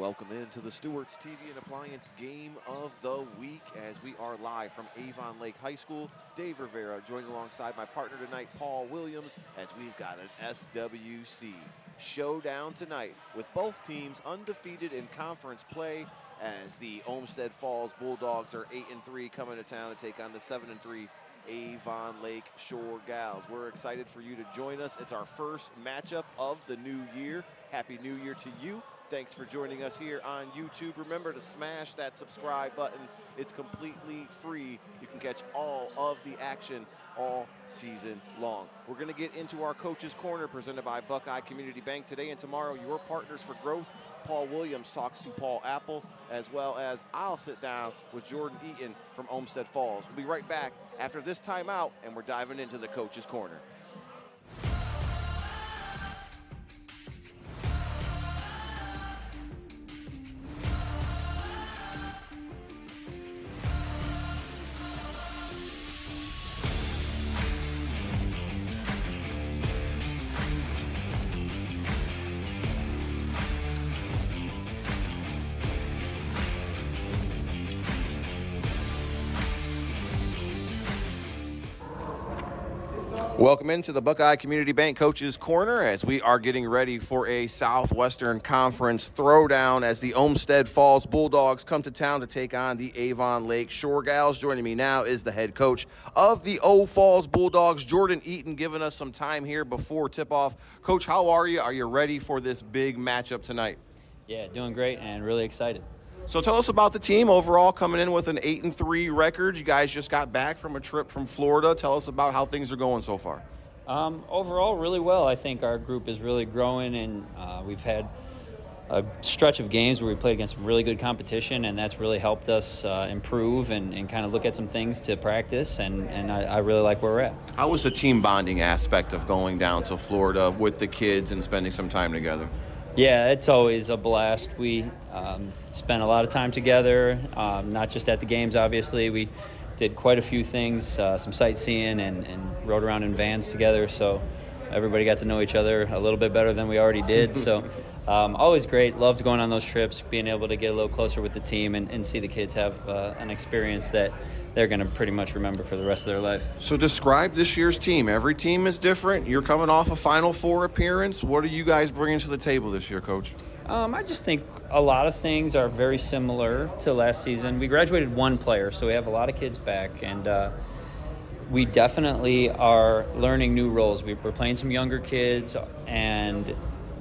Welcome into the Stewart's TV and Appliance Game of the Week as we are live from Avon Lake High School. Dave Rivera joined alongside my partner tonight, Paul Williams, as we've got an SWC showdown tonight with both teams undefeated in conference play as the Olmsted Falls Bulldogs are 8-3 coming to town to take on the 7-3 Avon Lake Shore Gals. We're excited for you to join us. It's our first matchup of the new year. Happy New Year to you. Thanks for joining us here on YouTube. Remember to smash that subscribe button. It's completely free. You can catch all of the action all season long. We're going to get into our Coach's Corner presented by Buckeye Community Bank today and tomorrow. Your partners for growth. Paul Williams talks to Paul Apple, as well as I'll sit down with Jordan Eaton from Olmsted Falls. We'll be right back after this timeout, and we're diving into the Coach's Corner. Welcome into the Buckeye Community Bank Coach's Corner as we are getting ready for a Southwestern Conference throwdown as the Olmsted Falls Bulldogs come to town to take on the Avon Lake Shore Gals. Joining me now is the head coach of the O Falls Bulldogs, Jordan Eaton, giving us some time here before tip-off. Coach, how are you? Are you ready for this big matchup tonight? Yeah, doing great and really excited. So tell us about the team overall, coming in with an 8-3 record. You guys just got back from a trip from Florida. Tell us about how things are going so far. Overall, really well. I think our group is really growing, and we've had a stretch of games where we played against some really good competition, and that's really helped us improve and kind of look at some things to practice, and I really like where we're at. How was the team bonding aspect of going down to Florida with the kids and spending some time together? Yeah, it's always a blast. We spent a lot of time together, not just at the games, obviously. We did quite a few things, some sightseeing and rode around in vans together, so everybody got to know each other a little bit better than we already did. So always great. Loved going on those trips, being able to get a little closer with the team and see the kids have an experience that they're going to pretty much remember for the rest of their life. So describe this year's team. Every team is different. You're coming off a Final Four appearance. What are you guys bringing to the table this year, Coach? I just think a lot of things are very similar to last season. We graduated one player, so we have a lot of kids back, and we definitely are learning new roles. We're playing some younger kids, and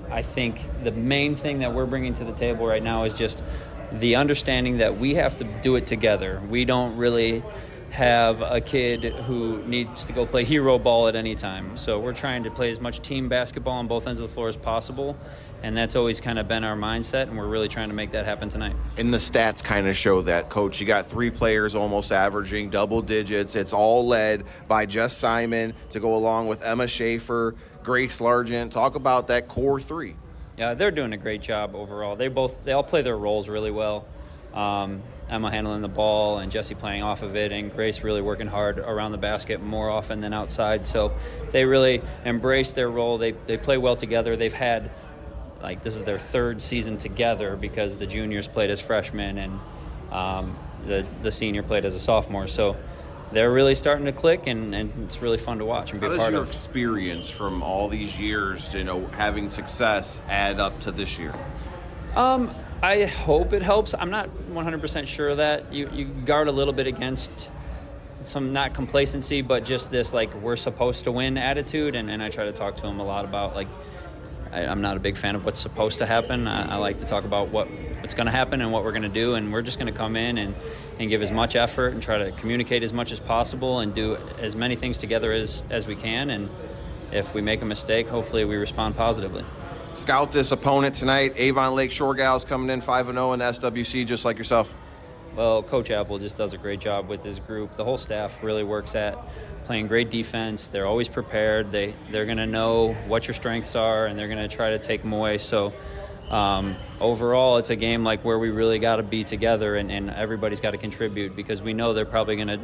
I think the main thing that we're bringing to the table right now is just the understanding that we have to do it together. We don't really have a kid who needs to go play hero ball at any time. So we're trying to play as much team basketball on both ends of the floor as possible, and that's always kind of been our mindset, and we're really trying to make that happen tonight. And the stats kind of show that, Coach. You got three players almost averaging double digits. It's all led by Jess Simon to go along with Emma Schaefer, Grace Largent. Talk about that core three. Yeah, they're doing a great job overall. They all play their roles really well. Emma handling the ball and Jessie playing off of it, and Grace really working hard around the basket more often than outside. So they really embrace their role. They play well together. They've had, this is their third season together because the juniors played as freshmen and the senior played as a sophomore. So they're really starting to click, and it's really fun to watch and be a part of. How does your experience from all these years, having success add up to this year? I hope it helps. I'm not 100% sure of that. You guard a little bit against some, not complacency, but just this, we're supposed to win attitude, and I try to talk to them a lot about, I'm not a big fan of what's supposed to happen. I like to talk about what's going to happen and what we're going to do, and we're just going to come in and give as much effort and try to communicate as much as possible and do as many things together as we can, and if we make a mistake, hopefully we respond positively. Scout this opponent tonight. Avon Lake Shore Gals coming in 5-0 in the SWC, just like yourself. Well, Coach Apple just does a great job with his group. The whole staff really works at playing great defense. They're always prepared. They're going to know what your strengths are, and they're going to try to take them away. So overall, it's a game where we really got to be together, and everybody's got to contribute, because we know they're probably going to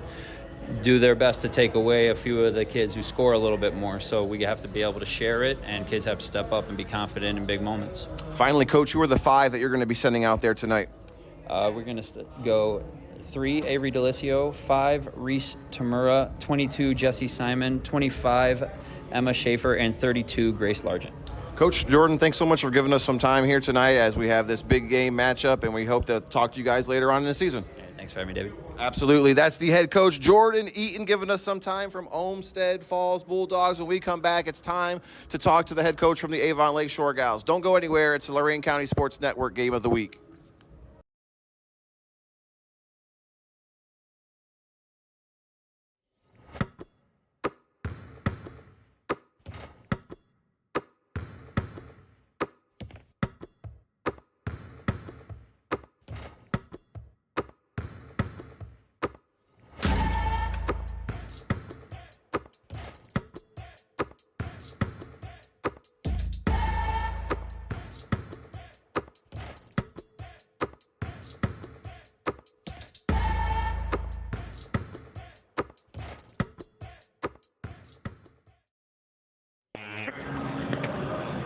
do their best to take away a few of the kids who score a little bit more. So we have to be able to share it, and kids have to step up and be confident in big moments. Finally, Coach, who are the 5 that you're going to be sending out there tonight? We're going to go 3, Avery Delicio, 5, Reese Tamura, 22, Jesse Simon, 25, Emma Schaefer, and 32, Grace Largent. Coach Jordan, thanks so much for giving us some time here tonight as we have this big game matchup, and we hope to talk to you guys later on in the season. Thanks for having me, David. Absolutely. That's the head coach, Jordan Eaton, giving us some time from Olmsted Falls Bulldogs. When we come back, it's time to talk to the head coach from the Avon Lakeshore Gals. Don't go anywhere. It's the Lorain County Sports Network Game of the Week.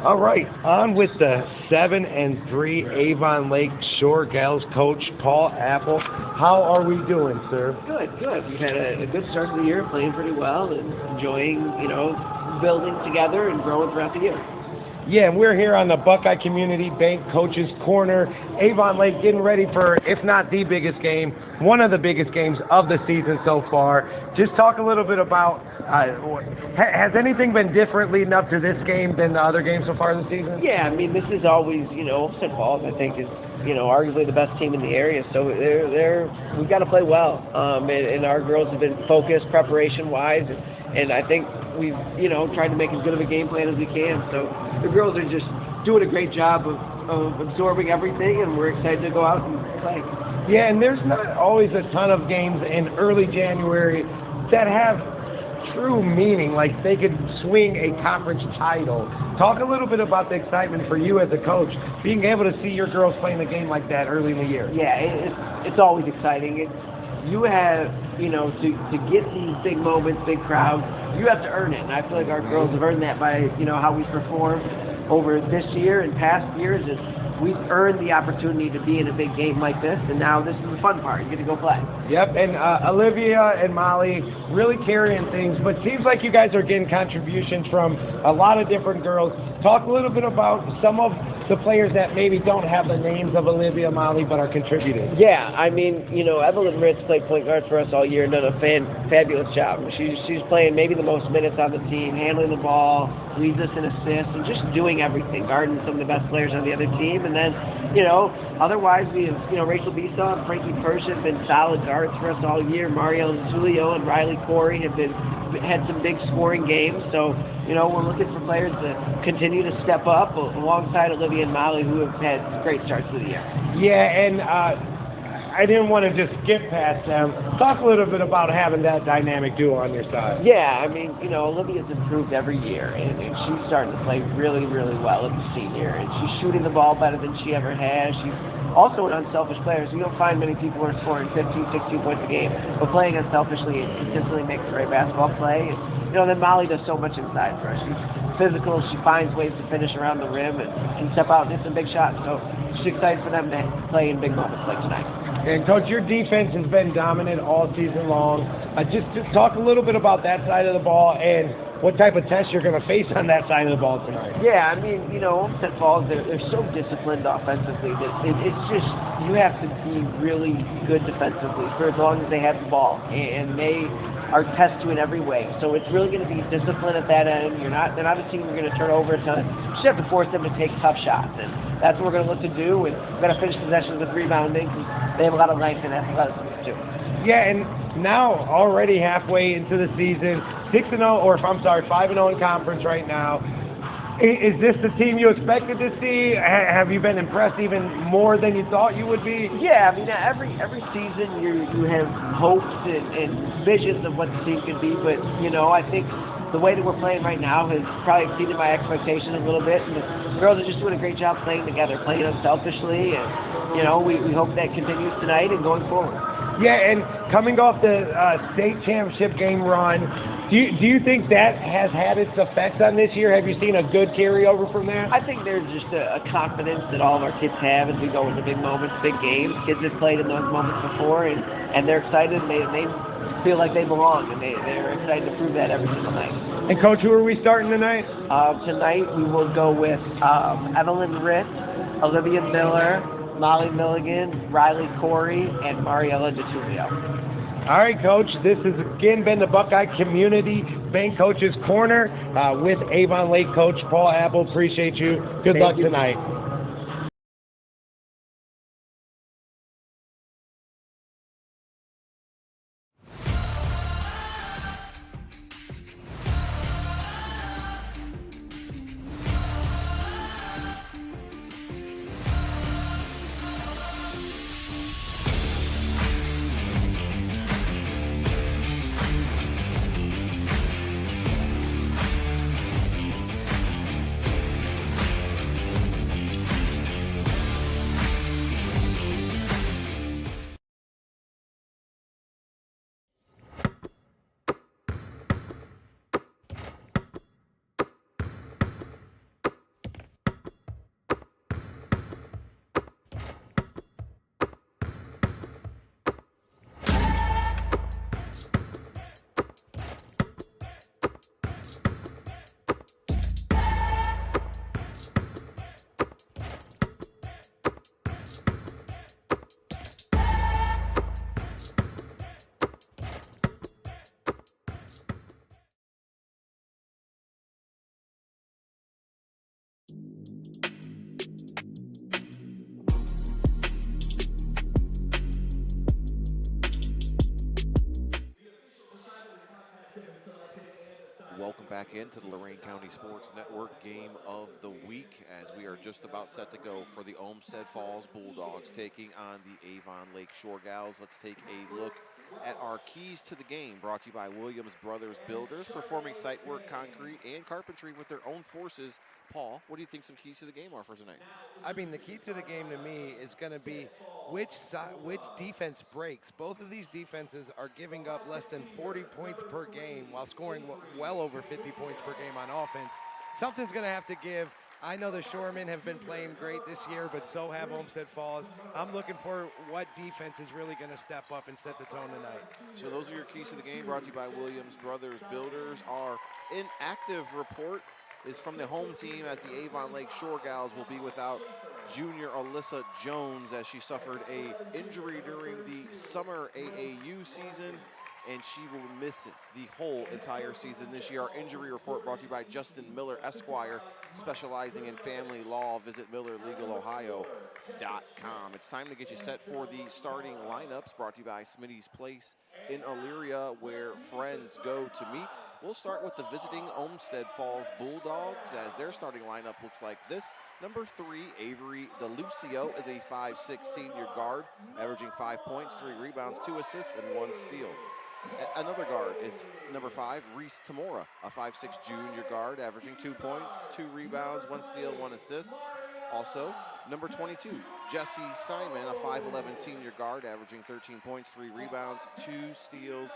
All right, on with the 7-3 Avon Lake Shore Gals coach, Paul Apple. How are we doing, sir? Good. We've had a good start to the year, playing pretty well and enjoying, building together and growing throughout the year. Yeah, and we're here on the Buckeye Community Bank Coaches Corner. Avon Lake getting ready for, if not the biggest game, one of the biggest games of the season so far. Just talk a little bit about, has anything been different leading up to this game than the other games so far this season? Yeah, I mean, this is always, Olmsted Falls, I think, is, arguably the best team in the area. So we've got to play well. And our girls have been focused preparation-wise. And I think we've, tried to make as good of a game plan as we can. So the girls are just doing a great job of absorbing everything, and we're excited to go out and play. Yeah, and there's not always a ton of games in early January that have true meaning, like they could swing a conference title. Talk a little bit about the excitement for you as a coach, being able to see your girls playing a game like that early in the year. Yeah, it's always exciting. You have, to get these big moments, big crowds, you have to earn it. And I feel like our girls have earned that by, how we performed over this year and past years. We've earned the opportunity to be in a big game like this, and now this is the fun part. You get to go play. Yep, and Olivia and Molly really carrying things, but seems like you guys are getting contributions from a lot of different girls. Talk a little bit about some of the players that maybe don't have the names of Olivia, Molly, but are contributing. Yeah, I mean, Evelyn Ritz played point guard for us all year and done a fabulous job. She's playing maybe the most minutes on the team, handling the ball, leads us in assists, and just doing everything, guarding some of the best players on the other team. And then, otherwise we have, Rachel Bisa and Frankie Persh have been solid guards for us all year. Mario Zulio and Riley Corey have had some big scoring games. So, we're looking for players to continue to step up alongside Olivia and Molly, who have had great starts to the year. Yeah, and I didn't want to just skip past them. Talk a little bit about having that dynamic duo on your side. Yeah, I mean, Olivia's improved every year, and she's starting to play really, really well as a senior, and she's shooting the ball better than she ever has. She's also an unselfish player, so you don't find many people who are scoring 15, 16 points a game, but playing unselfishly and consistently makes a great basketball play. And, then Molly does so much inside for us. She's physical, she finds ways to finish around the rim and step out and hit some big shots. So she's excited for them to play in big moments like tonight. And, Coach, your defense has been dominant all season long. Just to talk a little bit about that side of the ball and what type of test you're going to face on that side of the ball tonight. Yeah, I mean, Olmsted Falls, they're so disciplined offensively that it's just, you have to be really good defensively for as long as they have the ball. And they are test you in every way. So it's really going to be discipline at that end. They're not a team you're going to turn over a ton. You just have to force them to take tough shots. And that's what we're going to look to do. And we're going to finish possessions with rebounding because they have a lot of length and athleticism too. Yeah, and now already halfway into the season, 5-0 in conference right now. Is this the team you expected to see? Have you been impressed even more than you thought you would be? Yeah, I mean, every season you have hopes and visions of what the team could be, but, I think the way that we're playing right now has probably exceeded my expectations a little bit, and the girls are just doing a great job playing together, playing unselfishly, and, we hope that continues tonight and going forward. Yeah, and coming off the state championship game run, do you think that has had its effects on this year? Have you seen a good carryover from that? I think there's just a confidence that all of our kids have as we go into big moments, big games. Kids have played in those moments before, and they're excited. They feel like they belong, and they're excited to prove that every single night. And Coach, who are we starting tonight? Tonight we will go with Evelyn Ritz, Olivia Miller, Molly Milligan, Riley Corey, and Mariella DeTulio. All right, Coach, this has again been the Buckeye Community Bank Coaches Corner with Avon Lake Coach Paul Apple. Appreciate you. Good luck tonight. Welcome back into the Lorain County Sports Network Game of the Week, as we are just about set to go for the Olmsted Falls Bulldogs taking on the Avon Lake Shore Gals. Let's take a look at our keys to the game, brought to you by Williams Brothers Builders, performing site work, concrete, and carpentry with their own forces. Paul, what do you think some keys to the game are for tonight? I mean, the key to the game to me is going to be which defense breaks. Both of these defenses are giving up less than 40 points per game while scoring well over 50 points per game on offense. Something's going to have to give. I know the Shoremen have been playing great this year, but so have Olmsted Falls. I'm looking for what defense is really going to step up and set the tone tonight. So those are your keys to the game, brought to you by Williams Brothers Builders. Our inactive report is from the home team, as the Avon Lake Shore Gals will be without junior Alyssa Jones, as she suffered a injury during the summer AAU season, and she will miss it the whole entire season this year. Our injury report brought to you by Justin Miller, Esquire, specializing in family law. Visit MillerLegalOhio.com. It's time to get you set for the starting lineups, brought to you by Smitty's Place in Elyria, where friends go to meet. We'll start with the visiting Olmsted Falls Bulldogs, as their starting lineup looks like this. Number 3, Avery DeLucio is a 5'6" senior guard, averaging 5 points, 3 rebounds, 2 assists, and 1 steal. Another guard is number 5, Reese Tamora, a 5'6" junior guard, averaging 2 points, 2 rebounds, 1 steal, 1 assist. Also, number 22, Jesse Simon, a 5'11" senior guard, averaging 13 points, 3 rebounds, 2 steals,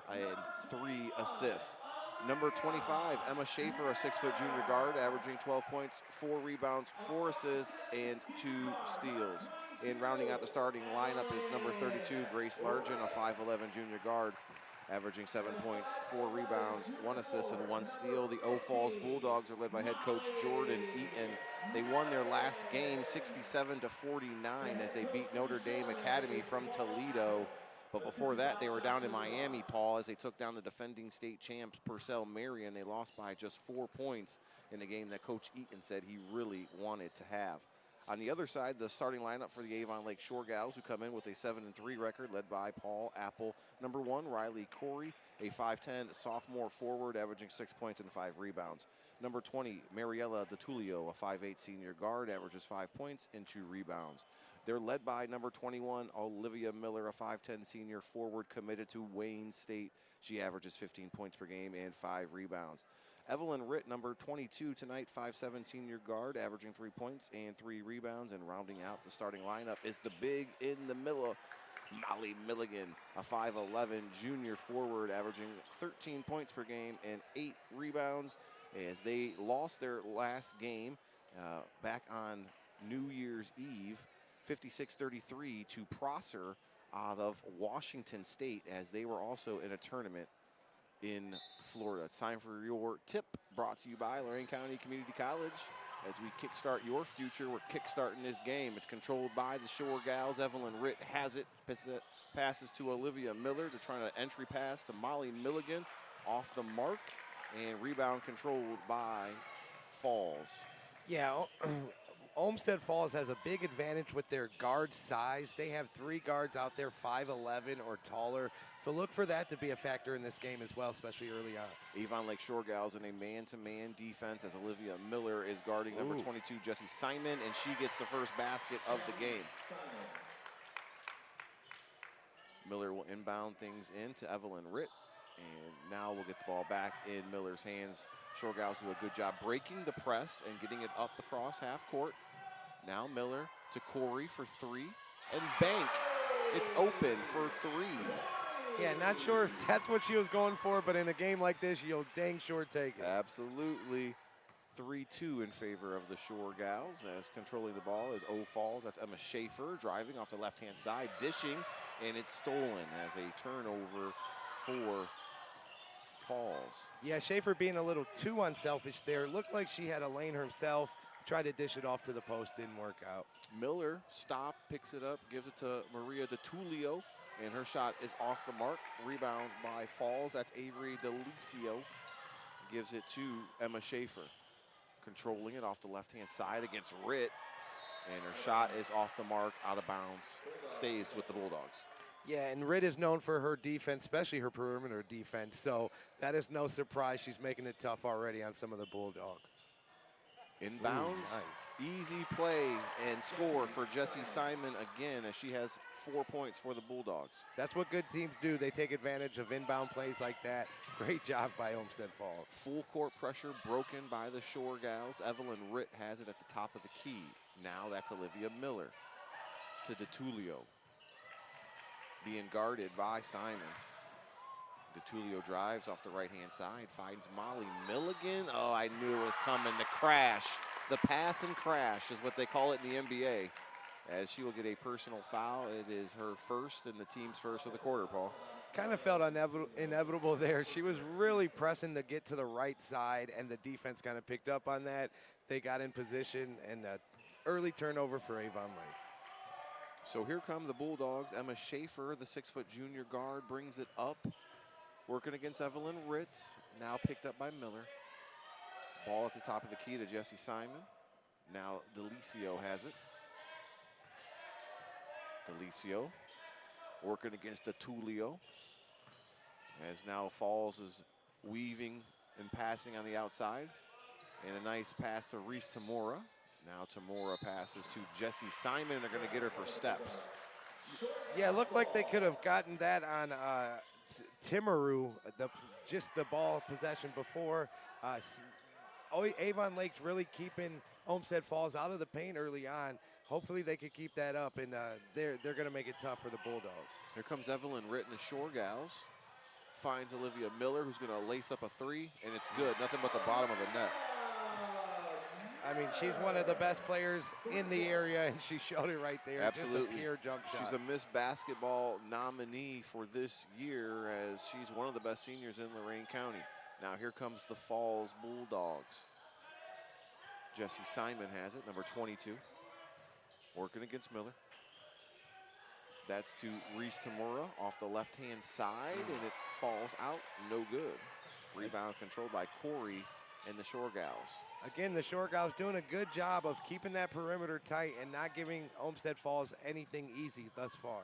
and 3 assists. Number 25, Emma Schaefer, a 6-foot junior guard, averaging 12 points, 4 rebounds, 4 assists, and 2 steals. And rounding out the starting lineup is number 32, Grace Largent, a 5'11" junior guard, averaging 7 points, 4 rebounds, 1 assist, and 1 steal. The O Falls Bulldogs are led by head coach Jordan Eaton. They won their last game 67-49 as they beat Notre Dame Academy from Toledo. But before that, they were down in Miami, Paul, as they took down the defending state champs Purcell Marion. They lost by just 4 points in a game that Coach Eaton said he really wanted to have. On the other side, the starting lineup for the Avon Lake Shore Gals, who come in with a 7-3 record, led by Paul Apple. Number 1, Riley Corey, a 5'10" sophomore forward, averaging 6 points and 5 rebounds. Number 20, Mariella DeTulio, a 5'8" senior guard, averages 5 points and 2 rebounds. They're led by number 21, Olivia Miller, a 5'10" senior forward committed to Wayne State. She averages 15 points per game and 5 rebounds. Evelyn Ritt, number 22 tonight, 5'7" senior guard, averaging 3 points and 3 rebounds. And rounding out the starting lineup is the big in the middle Molly Milligan, a 5'11 junior forward, averaging 13 points per game and 8 rebounds, as they lost their last game back on New Year's Eve, 56-33 to Prosser out of Washington State, as they were also in a tournament in Florida. It's time for your tip, brought to you by Lorain County Community College. As we kickstart your future, we're kickstarting this game. It's controlled by the Shore Gals. Evelyn Ritt has it, passes to Olivia Miller to try an entry pass to Molly Milligan, off the mark, and rebound controlled by Falls. Yeah, Olmsted Falls has a big advantage with their guard size. They have 3 guards out there, 5'11 or taller. So look for that to be a factor in this game as well, especially early on. Avon Lake Shore Gals in a man-to-man defense, as Olivia Miller is guarding number 22, Jessie Simon, and she gets the first basket of the game. Miller will inbound things in to Evelyn Ritt, and now we'll get the ball back in Miller's hands. Shore Gals do a good job breaking the press and getting it up across half court. Now Miller to Corey for 3, and bank. It's open for 3. Yeah, not sure if that's what she was going for, but in a game like this, you'll dang sure take it. Absolutely. 3-2 in favor of the Shore Gals, as controlling the ball is O Falls. That's Emma Schaefer driving off the left-hand side, dishing, and it's stolen as a turnover for Falls. Yeah, Schaefer being a little too unselfish there. Looked like she had a lane herself. Tried to dish it off to the post, didn't work out. Miller stopped, picks it up, gives it to Maria DeTulio, and her shot is off the mark. Rebound by Falls. That's Avery DeLicio. Gives it to Emma Schaefer. Controlling it off the left-hand side against Ritt, and her shot is off the mark, out of bounds. Stays with the Bulldogs. Yeah, and Ritt is known for her defense, especially her perimeter defense, so that is no surprise. She's making it tough already on some of the Bulldogs. Inbounds, nice. Easy play and score for Jessie Simon again, as she has 4 points for the Bulldogs. That's what good teams do. They take advantage of inbound plays like that. Great job by Olmsted Falls. Full court pressure broken by the Shore Gals. Evelyn Ritt has it at the top of the key. Now that's Olivia Miller to DeTulio. Being guarded by Simon. DeTulio drives off the right-hand side, finds Molly Milligan. Oh, I knew it was coming. The crash. The pass and crash is what they call it in the NBA, as she will get a personal foul. It is her first and the team's first of the quarter, Paul. Kind of felt inevitable there. She was really pressing to get to the right side, and the defense kind of picked up on that. They got in position, and early turnover for Avon Lake. So here come the Bulldogs. Emma Schaefer, the 6-foot junior guard, brings it up. Working against Evelyn Ritt, now picked up by Miller. Ball at the top of the key to Jessie Simon. Now DeLicio has it. DeLicio working against DeTulio, as now Falls is weaving and passing on the outside. And a nice pass to Reese Tamora. Now Tamora passes to Jessie Simon. They're going to get her for steps. Yeah, it looked like they could have gotten that on Timaru, just the ball possession before. Avon Lake's really keeping Olmsted Falls out of the paint early on. Hopefully they could keep that up, and they're going to make it tough for the Bulldogs. Here comes Evelyn Ritt and the Shore Gals. Finds Olivia Miller, who's going to lace up a 3, and it's good. Nothing but the bottom of the net. I mean, she's one of the best players in the area, and she showed it right there. Absolutely. Just a pure jump shot. She's a Miss Basketball nominee for this year, as she's one of the best seniors in Lorain County. Now here comes the Falls Bulldogs. Jessie Simon has it, number 22. Working against Miller. That's to Reese Tamura off the left-hand side, and it falls out, no good. Rebound controlled by Corey and the Shore Gals. Again, the Shore Gals doing a good job of keeping that perimeter tight and not giving Olmsted Falls anything easy thus far.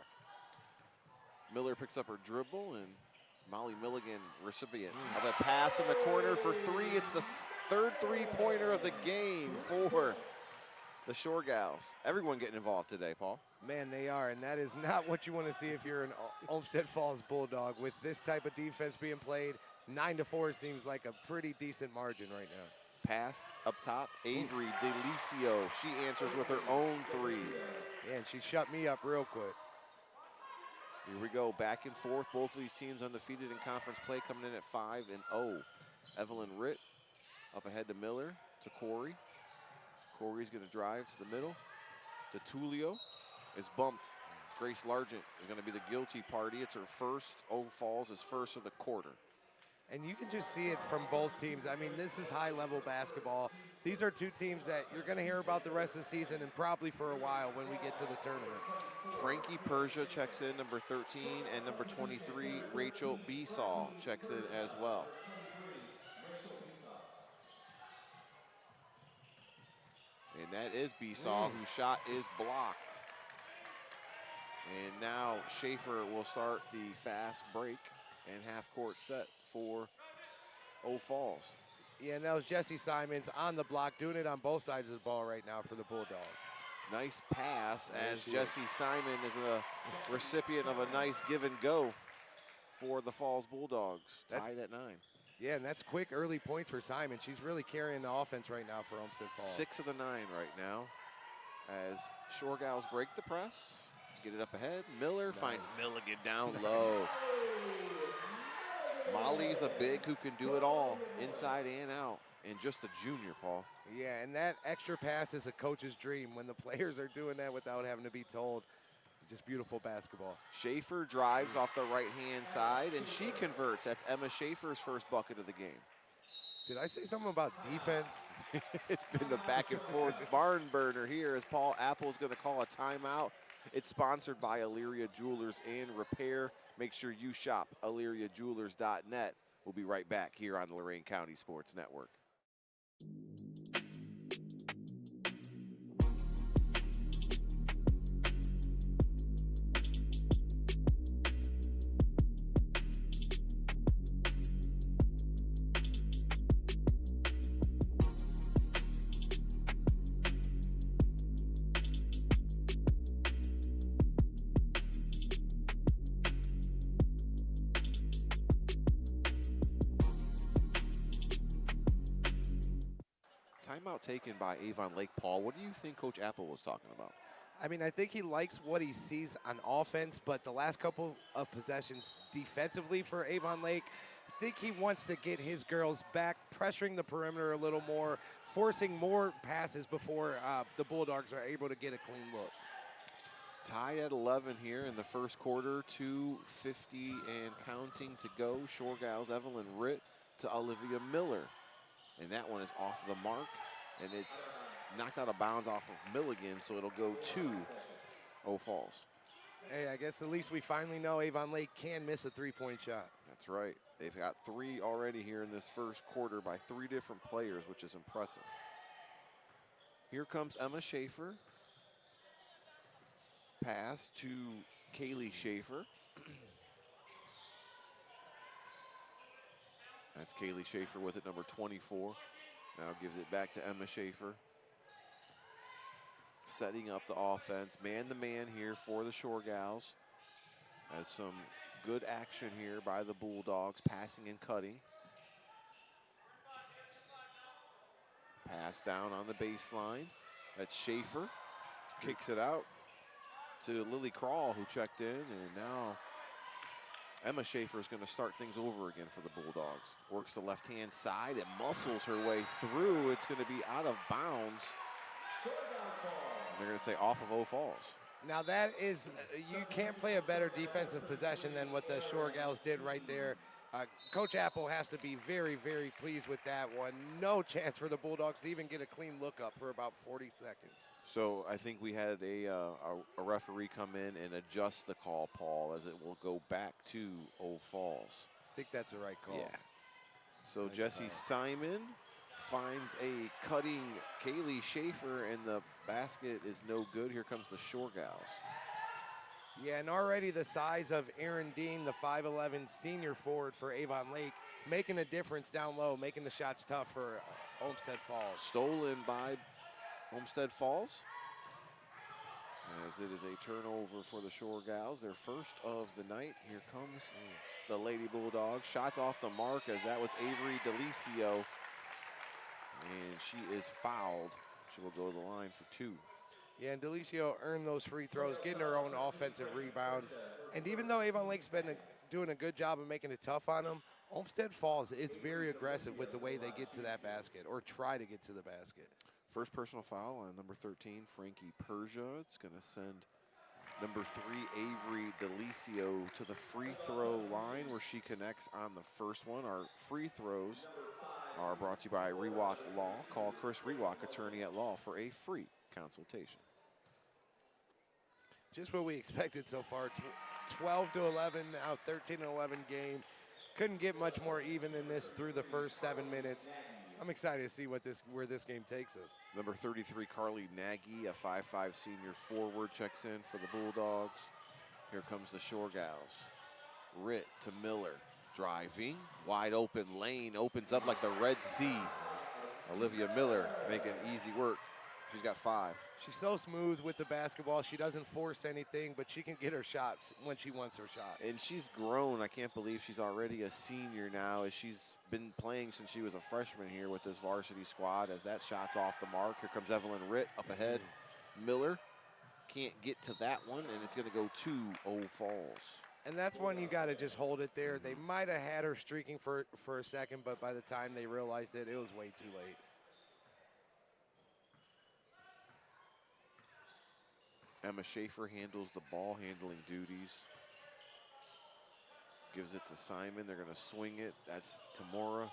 Miller picks up her dribble, and Molly Milligan, recipient of a pass in the corner for 3. It's the third three-pointer of the game for the Shore Gals. Everyone getting involved today, Paul. Man, they are, and that is not what you want to see if you're an Olmsted Falls Bulldog. With this type of defense being played, 9-4 seems like a pretty decent margin right now. Pass up top, Avery DeLicio. She answers with her own 3. Yeah, and she shut me up real quick. Here we go, back and forth. Both of these teams undefeated in conference play, coming in at 5-0. Evelyn Ritt up ahead to Miller, to Corey. Corey's gonna drive to the middle. To Tulio is bumped. Grace Largent is gonna be the guilty party. It's her first. Falls is first of the quarter. And you can just see it from both teams. I mean, this is high-level basketball. These are two teams that you're going to hear about the rest of the season and probably for a while when we get to the tournament. Frankie Persia checks in, number 13, and number 23, Rachel Besaw checks in as well. And that is Besaw, whose shot is blocked. And now Schaefer will start the fast break and half-court set for Falls. Yeah, and that was Jesse Simons on the block, doing it on both sides of the ball right now for the Bulldogs. Nice pass as Jesse Simon is a recipient of a nice give and go for the Falls Bulldogs, tied at 9. Yeah, and that's quick early points for Simon. She's really carrying the offense right now for Olmsted Falls. 6 of the 9 right now as Shore Gals break the press, get it up ahead. Miller finds Milligan down low. Molly's a big who can do it all, inside and out, and just a junior, Paul. Yeah, and that extra pass is a coach's dream when the players are doing that without having to be told. Just beautiful basketball. Schaefer drives off the right-hand side, and she converts. That's Emma Schaefer's first bucket of the game. Did I say something about defense? It's been a back-and-forth barn burner here as Paul Apple is going to call a timeout. It's sponsored by Elyria Jewelers and Repair. Make sure you shop ElyriaJewelers.net. We'll be right back here on the Lorain County Sports Network. Timeout taken by Avon Lake. Paul, what do you think Coach Apple was talking about? I mean, I think he likes what he sees on offense, but the last couple of possessions defensively for Avon Lake, I think he wants to get his girls back, pressuring the perimeter a little more, forcing more passes before the Bulldogs are able to get a clean look. Tied at 11 here in the first quarter, 2:50 and counting to go. Shore Gals Evelyn Ritt to Olivia Miller. And that one is off the mark, and it's knocked out of bounds off of Milligan, so it'll go to Falls. Hey, I guess at least we finally know Avon Lake can miss a three-point shot. That's right. They've got 3 already here in this first quarter by 3 different players, which is impressive. Here comes Emma Schaefer. Pass to Kaylee Schaefer. That's Kaylee Schaefer with it, number 24. Now gives it back to Emma Schaefer. Setting up the offense, man-to-man here for the Shore Gals. Has some good action here by the Bulldogs, passing and cutting. Pass down on the baseline. That's Schaefer. Kicks it out to Lily Crawl, who checked in, and now Emma Schaefer is going to start things over again for the Bulldogs. Works the left-hand side and muscles her way through. It's going to be out of bounds. They're going to say off of Falls. Now that is, you can't play a better defensive possession than what the Shore Gals did right there. Coach Apple has to be very, very pleased with that one. No chance for the Bulldogs to even get a clean look up for about 40 seconds. So I think we had a referee come in and adjust the call, Paul, as it will go back to Falls. I think that's the right call. Yeah. So Nice Jesse call. Simon finds a cutting Kaylee Schaefer, and the basket is no good. Here comes the Shore Gals. Yeah, and already the size of Erin Dean, the 5'11" senior forward for Avon Lake, making a difference down low, making the shots tough for Olmsted Falls. Stolen by Olmsted Falls, as it is a turnover for the Shore Gals, their first of the night. Here comes the Lady Bulldogs. Shots off the mark, as that was Avery Delicio, and she is fouled. She will go to the line for 2. Yeah, and Delicio earned those free throws, getting her own offensive rebounds. And even though Avon Lake's been doing a good job of making it tough on them, Olmsted Falls is very aggressive with the way they get to that basket or try to get to the basket. First personal foul on number 13, Frankie Persia. It's going to send number 3, Avery Delicio, to the free throw line where she connects on the first one. Our free throws are brought to you by Rewalk Law. Call Chris Rewalk, attorney at law, for a free consultation. Just what we expected so far. 12-11, now 13-11 game. Couldn't get much more even than this through the first 7 minutes. I'm excited to see where this game takes us. Number 33, Carly Nagy, a 5'5" senior forward, checks in for the Bulldogs. Here comes the Shore Gals. Ritt to Miller, driving, wide open lane, opens up like the Red Sea. Olivia Miller making easy work. She's got 5. She's so smooth with the basketball. She doesn't force anything, but she can get her shots when she wants her shots. And she's grown. I can't believe she's already a senior now, as she's been playing since she was a freshman here with this varsity squad. As that shot's off the mark, here comes Evelyn Ritt up ahead. Miller can't get to that one, and it's going to go to Old Falls. And that's one you got to just hold it there. They might have had her streaking for a second, but by the time they realized it, it was way too late. Emma Schaefer handles the ball handling duties. Gives it to Simon. They're going to swing it. That's Tamora.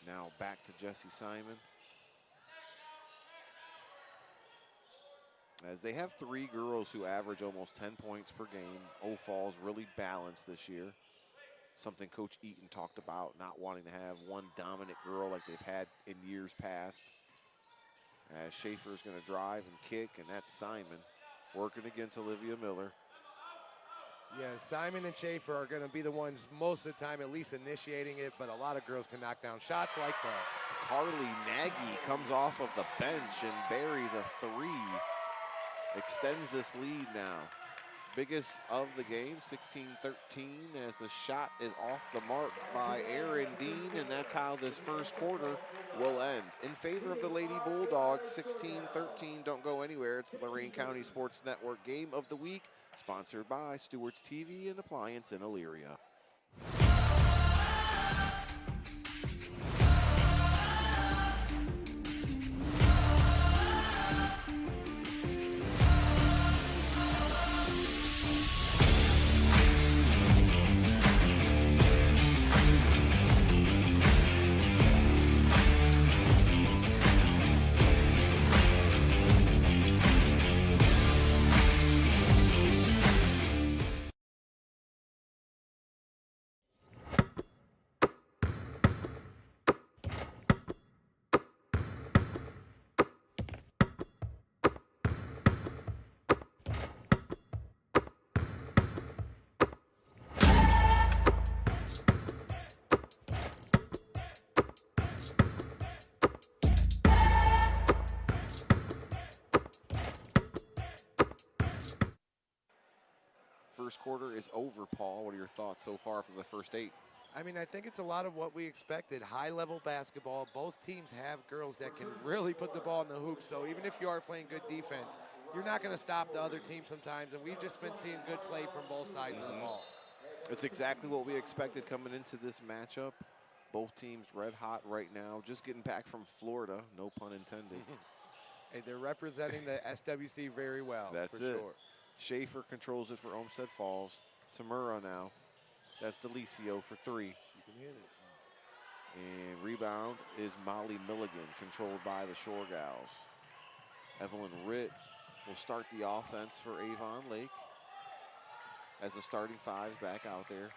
Now back to Jessie Simon. As they have 3 girls who average almost 10 points per game. Old Falls really balanced this year. Something Coach Eaton talked about, not wanting to have one dominant girl like they've had in years past. As Schaefer's going to drive and kick, and that's Simon working against Olivia Miller. Yeah, Simon and Schaefer are going to be the ones most of the time at least initiating it, but a lot of girls can knock down shots like that. Carly Nagy comes off of the bench and buries a 3. Extends this lead now. Biggest of the game, 16-13, as the shot is off the mark by Erin Dean, and that's how this first quarter will end. In favor of the Lady Bulldogs, 16-13. Don't go anywhere. It's the Lorain County Sports Network Game of the Week, sponsored by Stewart's TV and Appliance in Elyria. First quarter is over, Paul. What are your thoughts so far for the first 8? I mean, I think it's a lot of what we expected. High-level basketball. Both teams have girls that can really put the ball in the hoop. So even if you are playing good defense, you're not going to stop the other team sometimes. And we've just been seeing good play from both sides of the ball. It's exactly what we expected coming into this matchup. Both teams red hot right now. Just getting back from Florida, no pun intended. Hey, they're representing the SWC very well. That's for it. Sure. Schaefer controls it for Olmsted Falls. Tamura now. That's Delicio for 3. She can hit it. And rebound is Molly Milligan, controlled by the Shore Gals. Evelyn Ritt will start the offense for Avon Lake as the starting 5's back out there.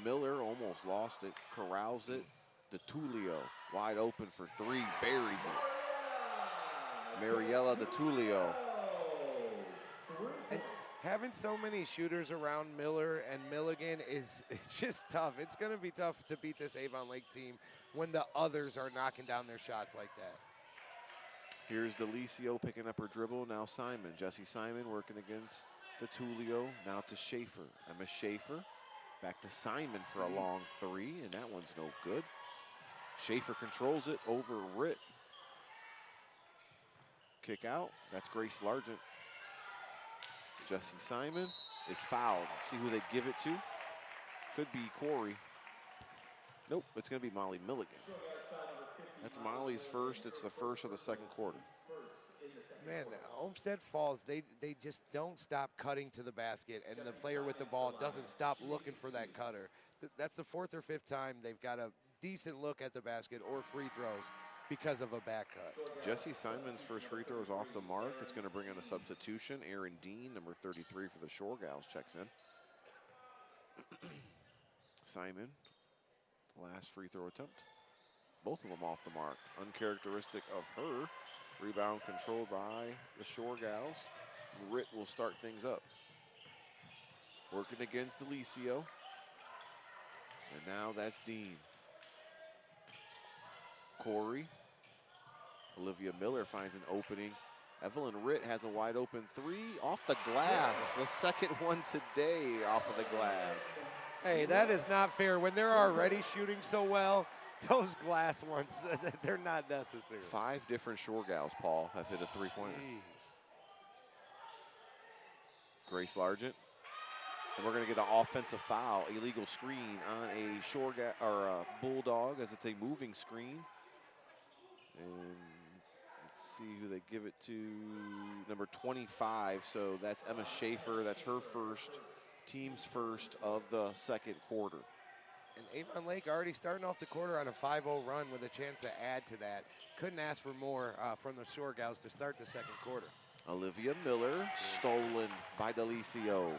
Miller almost lost it, corrals it. DeTulio wide open for 3, buries it. Mariella DeTulio. And having so many shooters around Miller and Milligan it's just tough. It's going to be tough to beat this Avon Lake team when the others are knocking down their shots like that. Here's Delicio picking up her dribble. Now Simon. Jessie Simon working against DeTulio. Now to Schaefer. Emma Schaefer. Back to Simon for a long 3, and that one's no good. Schaefer controls it over Ritt. kick out. That's Grace Largent. Jesse Simon is fouled. Let's see who they give it to. Could be Corey. Nope, it's going to be Molly Milligan. That's Molly's first. It's the first of the second quarter. Man, Olmsted Falls, they just don't stop cutting to the basket, and the player with the ball doesn't stop looking for that cutter. That's the 4th or 5th time they've got a decent look at the basket or free throws because of a back cut. Jesse Simon's first free throw is off the mark. It's going to bring in a substitution. Aaron Dean, number 33 for the Shore Gals, checks in. Simon, last free throw attempt. Both of them off the mark. Uncharacteristic of her. Rebound controlled by the Shore Gals. Ritt will start things up. Working against Delicio. And now that's Dean. Corey. Olivia Miller finds an opening. Evelyn Ritt has a wide open three off the glass. The second one today off of the glass. Hey, that is not fair. When they're already shooting so well, those glass ones, they're not necessary. 5 different Shore Gals, Paul, have hit a three-pointer. Grace Largent. And we're going to get an offensive foul, illegal screen on a Bulldog, as it's a moving screen. And let's see who they give it to. Number 25, so that's Emma Schaefer. That's her first, team's first of the second quarter. And Avon Lake already starting off the quarter on a 5-0 run with a chance to add to that. Couldn't ask for more from the Shore Gals to start the second quarter. Olivia Miller, stolen by Delicio.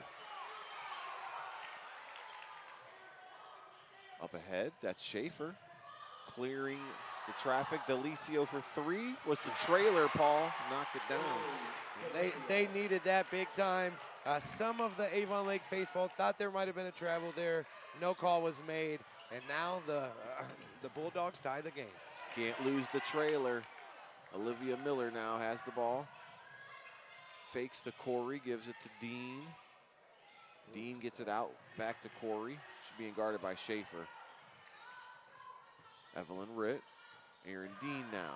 Up ahead, that's Schaefer. Clearing the traffic. Delicio for 3 was the trailer, Paul. Knocked it down. They needed that big time. Some of the Avon Lake faithful thought there might have been a travel there. No call was made, and now the Bulldogs tie the game. Can't lose the trailer. Olivia Miller now has the ball. Fakes to Corey, gives it to Dean. Dean gets it out, back to Corey. She's being guarded by Schaefer. Evelyn Ritt, Aaron Dean now.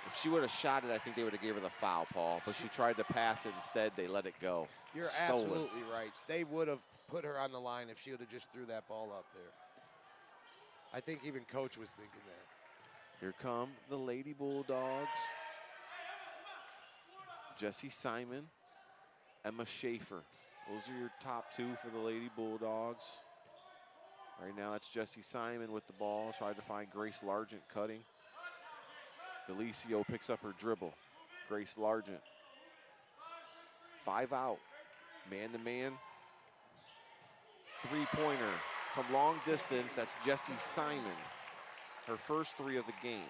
If she would have shot it, I think they would have gave her the foul, Paul. But she tried to pass it instead. They let it go. You're Stolen. absolutely right. They would have put her on the line if she would have just threw that ball up there. I think even Coach was thinking that. Here come the Lady Bulldogs. Jesse Simon, Emma Schaefer. Those are your top 2 for the Lady Bulldogs. Right now, it's Jesse Simon with the ball. Tried to find Grace Largent cutting. Delicio picks up her dribble. Grace Largent. 5 out. Man-to-man. Three-pointer from long distance. That's Jessie Simon. Her first 3 of the game.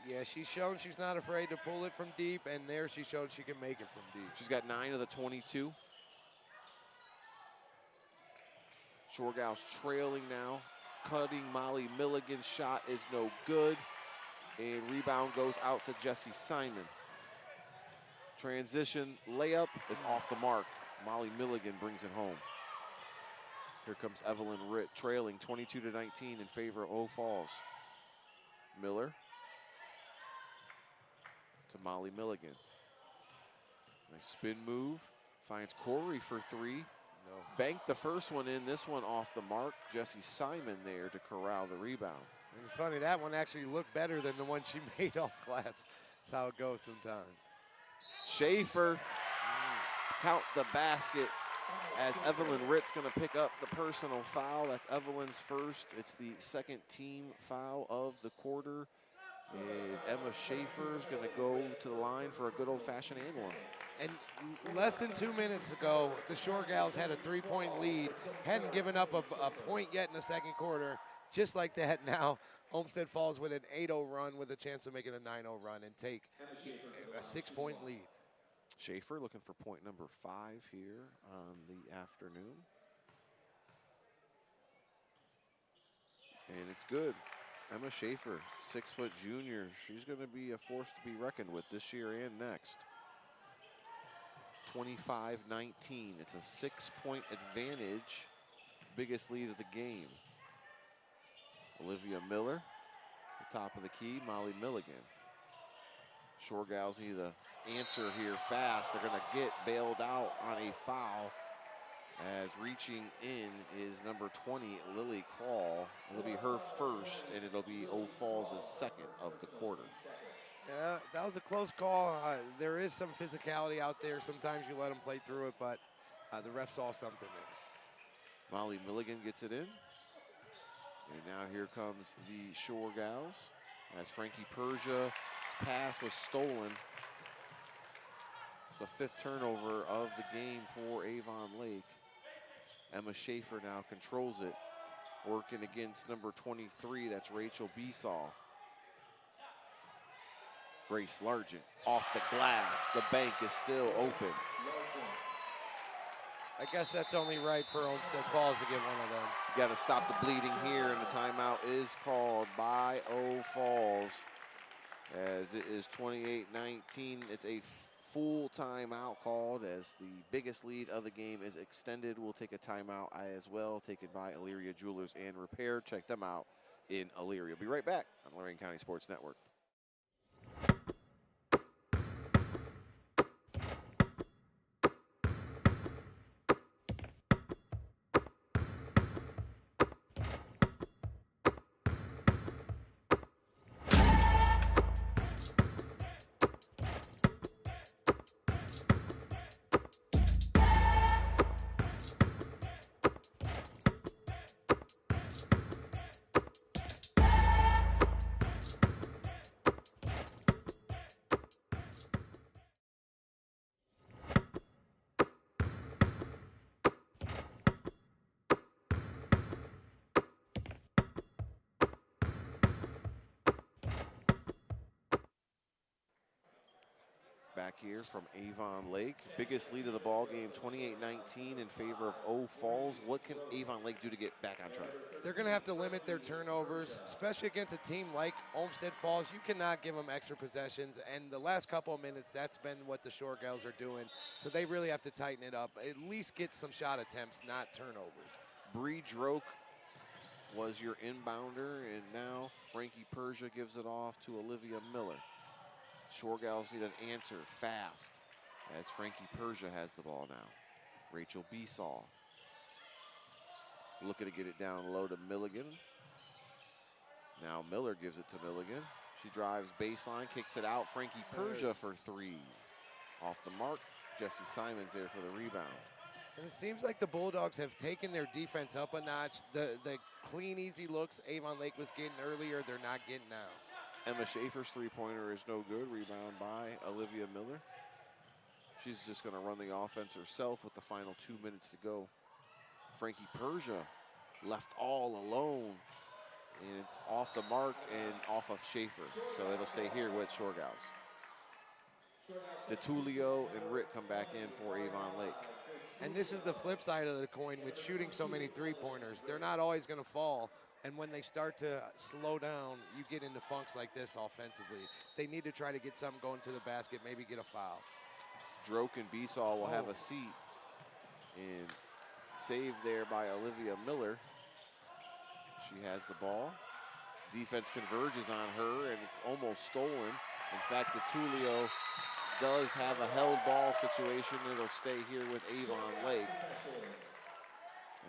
Yeah, she's shown she's not afraid to pull it from deep, and there she showed she can make it from deep. She's got 9 of the 22. Shore Gals trailing now. Cutting Molly Milligan's shot is no good. And rebound goes out to Jesse Simon. Transition layup is off the mark. Molly Milligan brings it home. Here comes Evelyn Ritt trailing 22-19 in favor of Eau Falls. Miller to Molly Milligan. Nice spin move. Finds Corey for 3. No. Banked the first one in. This one off the mark. Jesse Simon there to corral the rebound. And it's funny, that one actually looked better than the one she made off glass. That's how it goes sometimes. Schaefer count the basket as Evelyn Ritt's going to pick up the personal foul. That's Evelyn's first. It's the second team foul of the quarter. And Emma Schaefer is going to go to the line for a good old-fashioned and one. And less than 2 minutes ago, the Shore Gals had a 3-point lead. Hadn't given up a point yet in the second quarter. Just like that now, Olmsted Falls with an 8-0 run with a chance of making a 9-0 run and take a 6-point lead. Schaefer looking for point number 5 here on the afternoon. And it's good. Emma Schaefer, 6-foot junior. She's going to be a force to be reckoned with this year and next. 25-19. It's a 6-point advantage. Biggest lead of the game. Olivia Miller, the top of the key, Molly Milligan. Shore Gals need to answer here fast. They're going to get bailed out on a foul, as reaching in is number 20, Lily Crawl. It'll be her first, and it'll be Eau Falls' second of the quarter. Yeah, that was a close call. There is some physicality out there. Sometimes you let them play through it, but the ref saw something there. Molly Milligan gets it in. And now here comes the Shore Gals, as Frankie Persia's pass was stolen. It's the 5th turnover of the game for Avon Lake. Emma Schaefer now controls it, working against number 23, that's Rachel Besaw. Grace Largent off the glass. The bank is still open. I guess that's only right for Olmsted Falls to get one of them. You got to stop the bleeding here, and the timeout is called by Eau Falls, as it is 28-19. It's a full timeout called, as the biggest lead of the game is extended. We'll take a timeout as well, taken by Elyria Jewelers and Repair. Check them out in Elyria. Be right back on Lorain County Sports Network. Back here from Avon Lake. Biggest lead of the ball game, 28-19 in favor of Eau Falls. What can Avon Lake do to get back on track? They're going to have to limit their turnovers, especially against a team like Olmsted Falls. You cannot give them extra possessions, and the last couple of minutes, that's been what the Shore Gals are doing. So they really have to tighten it up, at least get some shot attempts, not turnovers. Bree Droke was your inbounder, and now Frankie Persia gives it off to Olivia Miller. Shore Gals need an answer fast, as Frankie Persia has the ball now. Rachel Besaw looking to get it down low to Milligan. Now Miller gives it to Milligan. She drives baseline, kicks it out. Frankie Persia for 3. Off the mark. Jesse Simons there for the rebound. And it seems like the Bulldogs have taken their defense up a notch. The clean, easy looks Avon Lake was getting earlier, they're not getting now. Emma Schaefer's three-pointer is no good. Rebound by Olivia Miller. She's just going to run the offense herself with the final 2 minutes to go. Frankie Persia left all alone, and it's off the mark and off of Schaefer. So it'll stay here with Shore Gals. DeTulio and Ritt come back in for Avon Lake. And this is the flip side of the coin with shooting so many three-pointers. They're not always going to fall. And when they start to slow down, you get into funks like this offensively. They need to try to get something going to the basket, maybe get a foul. Droke and Besaw will have a seat. And saved there by Olivia Miller. She has the ball. Defense converges on her, and it's almost stolen. In fact, DeTulio does have a held ball situation. It'll stay here with Avon Lake,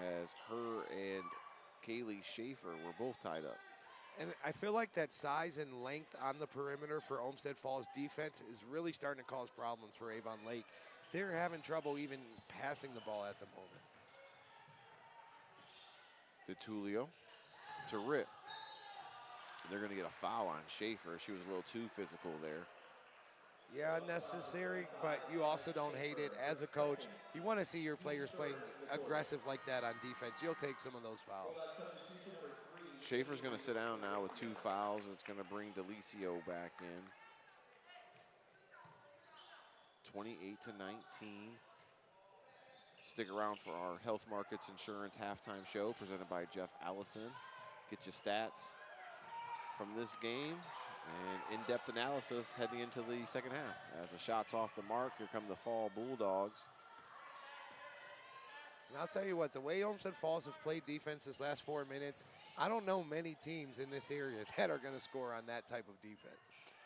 as her and Kaylee Schaefer were both tied up. And I feel like that size and length on the perimeter for Olmsted Falls defense is really starting to cause problems for Avon Lake. They're having trouble even passing the ball at the moment. DeTulio to Ritt. They're going to get a foul on Schaefer. She was a little too physical there. Yeah, necessary, but you also don't hate it. As a coach, you want to see your players playing aggressive like that on defense. You'll take some of those fouls. Schaefer's going to sit down now with 2 fouls, and it's going to bring Delicio back in. 28-19. Stick around for our Health Markets Insurance halftime show presented by Jeff Allison. Get your stats from this game and in-depth analysis heading into the second half. As the shot's off the mark, here come the Fall Bulldogs. And I'll tell you what, the way Olmsted Falls have played defense this last 4 minutes, I don't know many teams in this area that are going to score on that type of defense.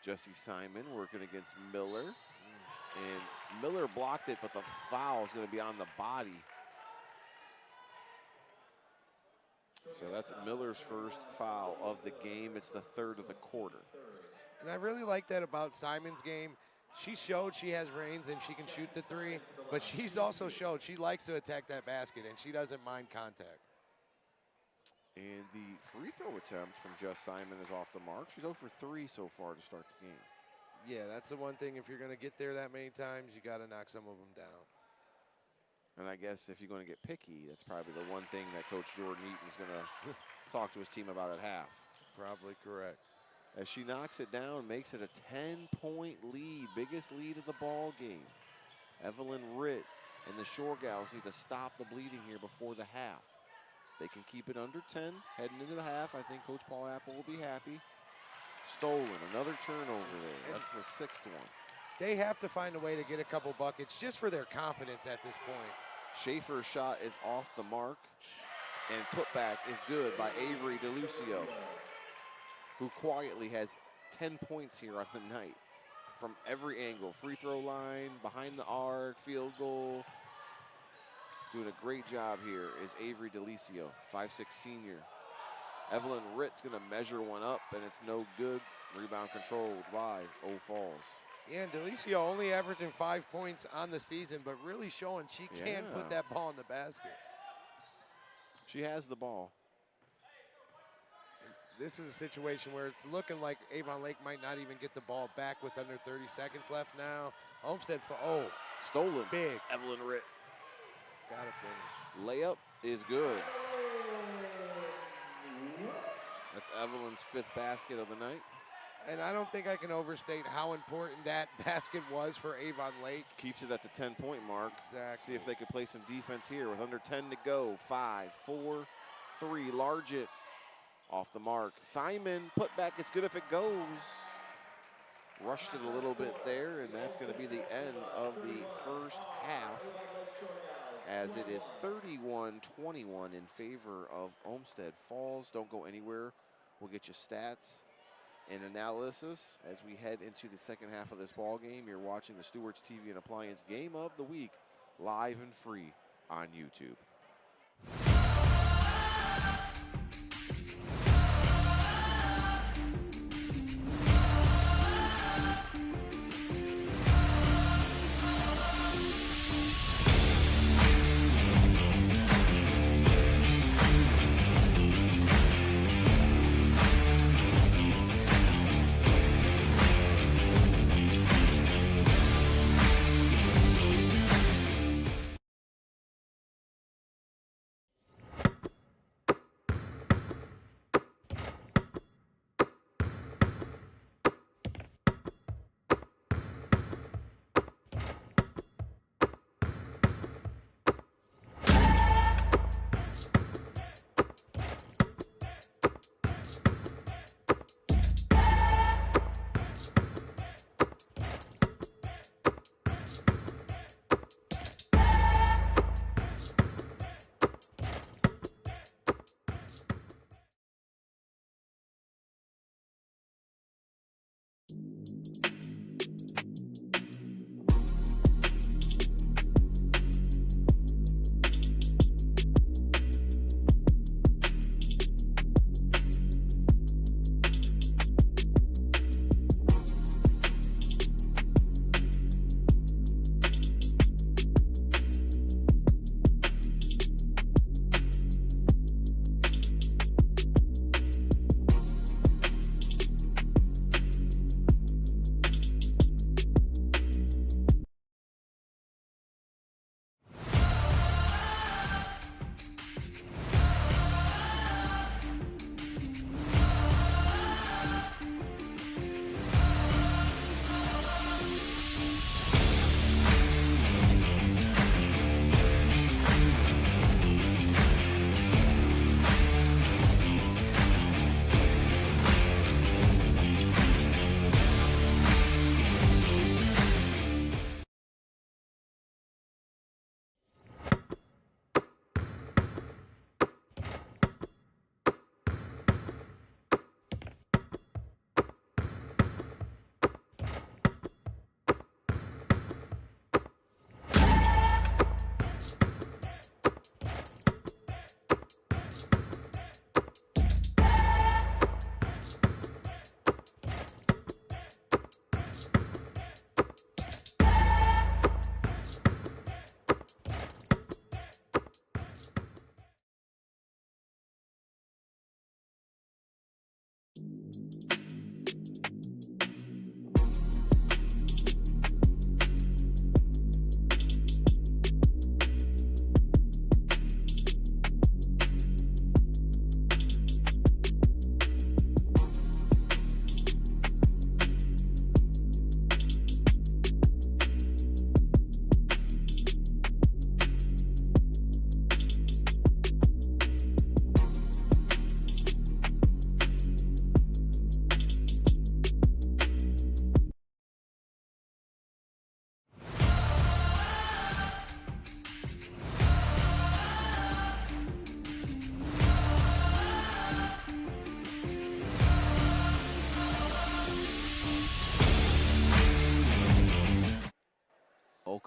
Jesse Simon working against Miller. And Miller blocked it, but the foul is going to be on the body. So that's Miller's first foul of the game. It's the third of the quarter. And I really like that about Simon's game. She showed she has range and she can shoot the three, but she's also showed she likes to attack that basket and she doesn't mind contact. And the free throw attempt from Jess Simon is off the mark. She's 0 for 3 so far to start the game. Yeah, that's the one thing. If you're going to get there that many times, you got to knock some of them down. And I guess if you're going to get picky, that's probably the one thing that Coach Jordan Eaton's going to talk to his team about at half. Probably correct. As she knocks it down, makes it a 10-point lead, biggest lead of the ball game. Evelyn Ritt and the Shore Gals need to stop the bleeding here before the half. If they can keep it under 10 heading into the half, I think Coach Paul Apple will be happy. Stolen, another turnover there. That's the sixth one. They have to find a way to get a couple buckets just for their confidence at this point. Schaefer's shot is off the mark, and putback is good by Avery DeLucio, who quietly has 10 points here on the night from every angle. Free throw line, behind the arc, field goal. Doing a great job here is Avery DeLucio, 5'6" senior. Evelyn Ritt's gonna measure one up, and it's no good. Rebound controlled by O Falls. Yeah, and DeLucio only averaging 5 points on the season, but really showing she can put that ball in the basket. She has the ball. This is a situation where it's looking like Avon Lake might not even get the ball back with under 30 seconds left now. Olmsted, stolen. Big. Evelyn Ritt. Gotta finish. Layup is good. That's Evelyn's 5th basket of the night. And I don't think I can overstate how important that basket was for Avon Lake. Keeps it at the 10-point mark. Exactly. See if they could play some defense here with under 10 to go. 5, 4, 3, large it. Off the mark. Simon, put back, it's good if it goes. Rushed it a little bit there, and that's going to be the end of the first half, as it is 31-21 in favor of Olmsted Falls. Don't go anywhere. We'll get you stats and analysis as we head into the second half of this ball game. You're watching the Stewart's TV and Appliance Game of the Week, live and free on YouTube.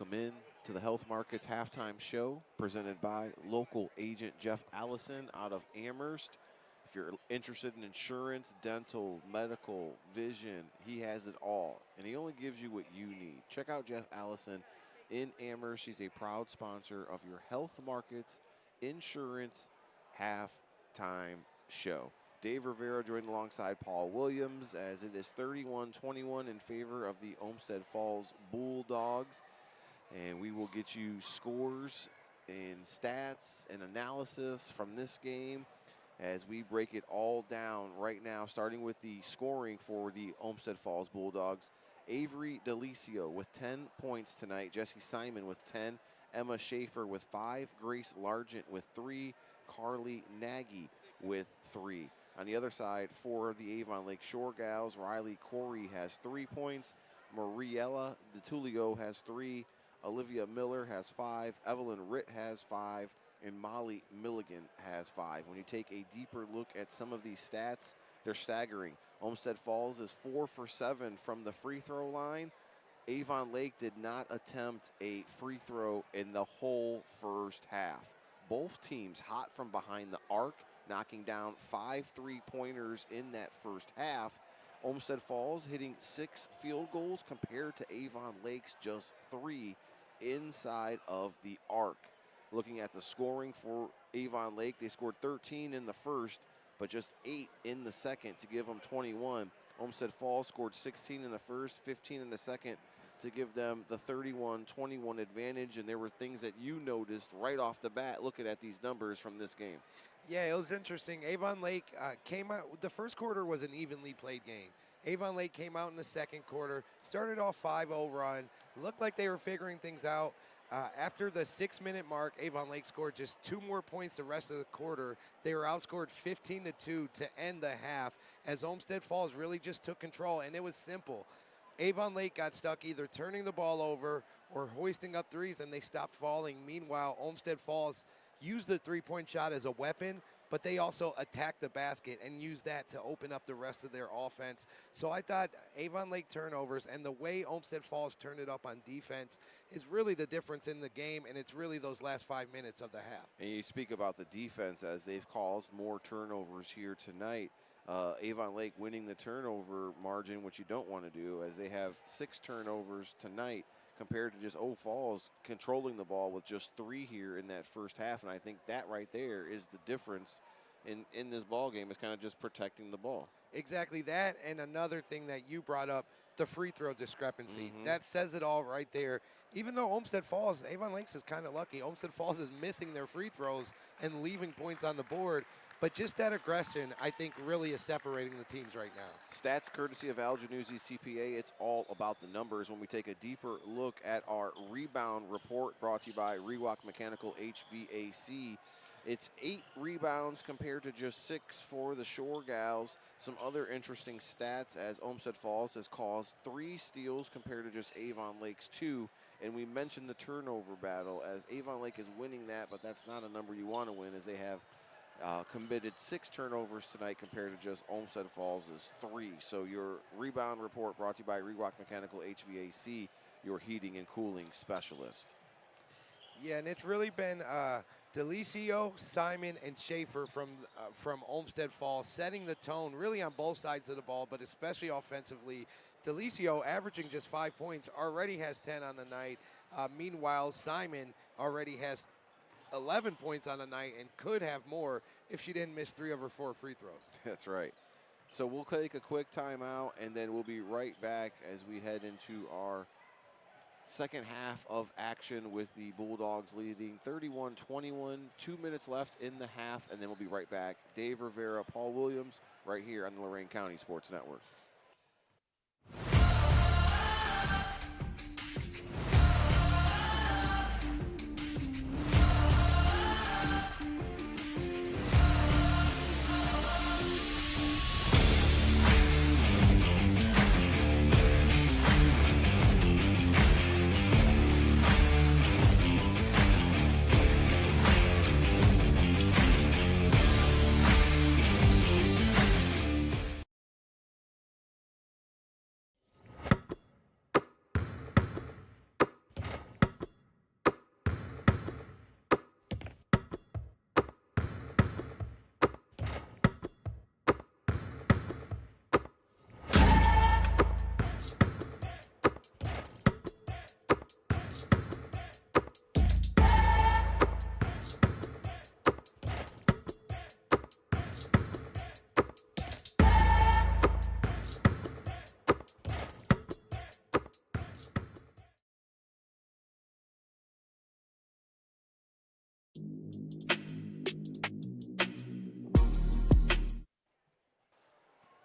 Welcome in to the Health Markets Halftime Show presented by local agent Jeff Allison out of Amherst. If you're interested in insurance, dental, medical, vision, he has it all. And he only gives you what you need. Check out Jeff Allison in Amherst. He's a proud sponsor of your Health Markets Insurance Halftime Show. Dave Rivera joined alongside Paul Williams as it is 31-21 in favor of the Olmsted Falls Bulldogs. And we will get you scores and stats and analysis from this game as we break it all down right now, starting with the scoring for the Olmsted Falls Bulldogs. Avery Delicio with 10 points tonight. Jesse Simon with 10. Emma Schaefer with 5. Grace Largent with 3. Carly Nagy with 3. On the other side, for the Avon Lake Shore Gals, Riley Corey has 3 points. Mariella DeTulio has 3. Olivia Miller has 5. Evelyn Ritt has 5. And Molly Milligan has 5. When you take a deeper look at some of these stats, they're staggering. Olmsted Falls is 4 for 7 from the free throw line. Avon Lake did not attempt a free throw in the whole first half. Both teams hot from behind the arc, knocking down 5 3-pointers in that first half. Olmsted Falls hitting 6 field goals compared to Avon Lake's just 3 inside of the arc. Looking at the scoring for Avon Lake, they scored 13 in the first, but just 8 in the second to give them 21. Olmsted Falls scored 16 in the first, 15 in the second to give them the 31-21 advantage. And there were things that you noticed right off the bat looking at these numbers from this game. Yeah, it was interesting. Avon Lake came out. The first quarter was an evenly played game. Avon Lake came out in the second quarter, started off 5-0 run, looked like they were figuring things out. After the 6-minute mark, Avon Lake scored just 2 more points the rest of the quarter. They were outscored 15-2 to end the half as Olmsted Falls really just took control, and it was simple. Avon Lake got stuck either turning the ball over or hoisting up threes, and they stopped falling. Meanwhile, Olmsted Falls used the three-point shot as a weapon, but they also attacked the basket and used that to open up the rest of their offense. So I thought Avon Lake turnovers and the way Olmsted Falls turned it up on defense is really the difference in the game, and it's really those last 5 minutes of the half. And you speak about the defense as they've caused more turnovers here tonight. Avon Lake winning the turnover margin, which you don't want to do, as they have 6 turnovers tonight compared to just Falls controlling the ball with just 3 here in that first half. And I think that right there is the difference in this ball game, is kind of just protecting the ball. Exactly that, and another thing that you brought up, the free throw discrepancy. That says it all right there. Even though Olmsted Falls, Avon Lakes is kind of lucky. Olmsted Falls is missing their free throws and leaving points on the board. But just that aggression, I think, really is separating the teams right now. Stats courtesy of Al Januzzi CPA. It's all about the numbers. When we take a deeper look at our rebound report brought to you by Rewalk Mechanical HVAC, it's 8 rebounds compared to just 6 for the Shore Gals. Some other interesting stats as Olmsted Falls has caused 3 steals compared to just Avon Lake's 2. And we mentioned the turnover battle as Avon Lake is winning that, but that's not a number you want to win, as they have committed 6 turnovers tonight compared to just Olmsted Falls' 3. So your rebound report brought to you by Rewalk Mechanical HVAC, your heating and cooling specialist. Yeah, and it's really been Delicio, Simon, and Schaefer from Olmsted Falls setting the tone really on both sides of the ball, but especially offensively. Delicio, averaging just 5 points, already has 10 on the night. Meanwhile, Simon already has 11 points on the night and could have more if she didn't miss 3 of her 4 free throws. That's right. So we'll take a quick timeout, and then we'll be right back as we head into our second half of action with the Bulldogs leading 31-21. 2 minutes left in the half, and then we'll be right back. Dave Rivera, Paul Williams, right here on the Lorain County Sports Network.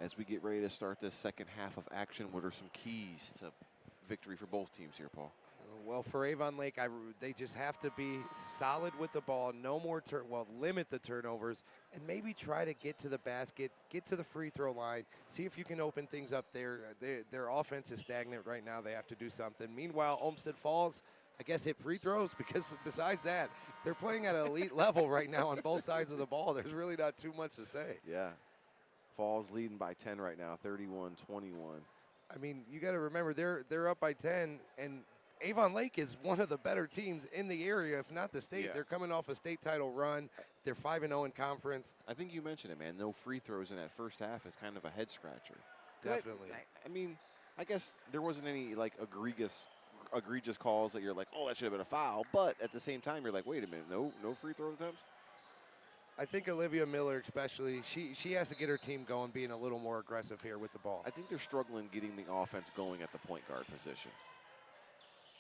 as we get ready to start this second half of action, what are some keys to victory for both teams here, Paul? Well, for Avon Lake, they just have to be solid with the ball, no more limit the turnovers, and maybe try to get to the basket, get to the free throw line, see if you can open things up there. Their offense is stagnant right now. They have to do something. Meanwhile, Olmsted Falls, I guess, hit free throws, because besides that, they're playing at an elite level right now on both sides of the ball. There's really not too much to say. Yeah. Falls leading by 10 right now, 31-21. I mean, you got to remember, they're up by 10, and Avon Lake is one of the better teams in the area, if not the state. Yeah. They're coming off a state title run. They're 5-0 in conference. I think you mentioned it, man. No free throws in that first half is kind of a head scratcher. Definitely. I mean, I guess there wasn't any like egregious calls that you're like, oh, that should have been a foul. But at the same time, you're like, wait a minute, no free throw attempts? I think Olivia Miller especially, she has to get her team going, being a little more aggressive here with the ball. I think they're struggling getting the offense going at the point guard position.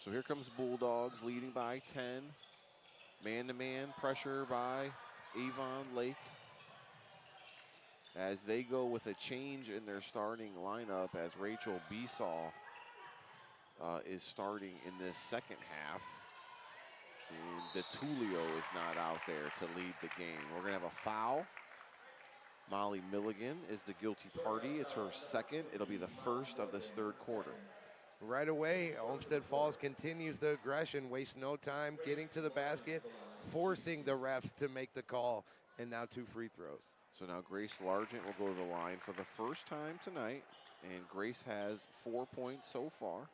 So here comes Bulldogs leading by 10. Man-to-man pressure by Avon Lake as they go with a change in their starting lineup, as Rachel Besaw is starting in this second half. And DeTulio is not out there to lead the game. We're going to have a foul. Molly Milligan is the guilty party. It's her second. It'll be the first of this third quarter. Right away, Olmsted Falls continues the aggression, wastes no time getting to the basket, forcing the refs to make the call, and now 2 free throws. So now Grace Largent will go to the line for the first time tonight, and Grace has 4 points so far.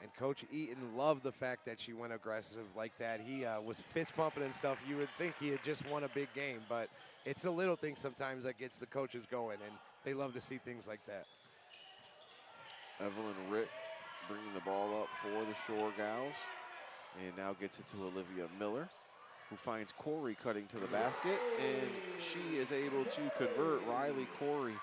And Coach Eaton loved the fact that she went aggressive like that. He was fist pumping and stuff. You would think he had just won a big game, but it's the little things sometimes that gets the coaches going, and they love to see things like that. Evelyn Ritt bringing the ball up for the Shore Gals, and now gets it to Olivia Miller, who finds Corey cutting to the basket, and she is able to convert. Riley Corey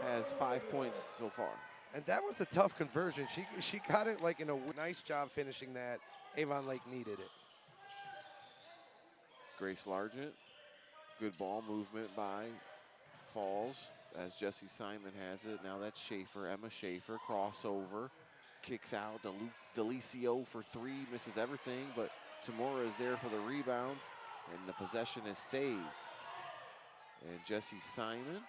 has 5 points so far. And that was a tough conversion. She got it like in a nice job finishing that. Avon Lake needed it. Grace Largent, good ball movement by Falls as Jesse Simon has it. Now that's Schaefer, Emma Schaefer, crossover, kicks out. Delicio for 3, misses everything, but Tamora is there for the rebound, and the possession is saved. And Jesse Simon,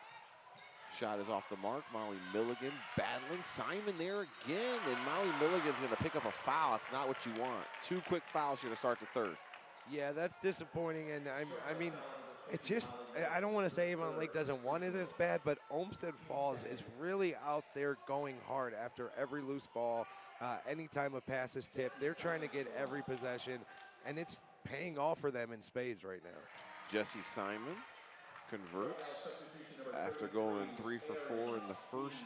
shot is off the mark. Molly Milligan battling. Simon there again, and Molly Milligan's going to pick up a foul. That's not what you want. 2 quick fouls here to start the third. Yeah, that's disappointing, and I mean, it's just, I don't want to say Avon Lake doesn't want it as bad, but Olmsted Falls is really out there going hard after every loose ball. Anytime a pass is tipped, they're trying to get every possession, and it's paying off for them in spades right now. Jesse Simon converts after going 3 for 4 in the first.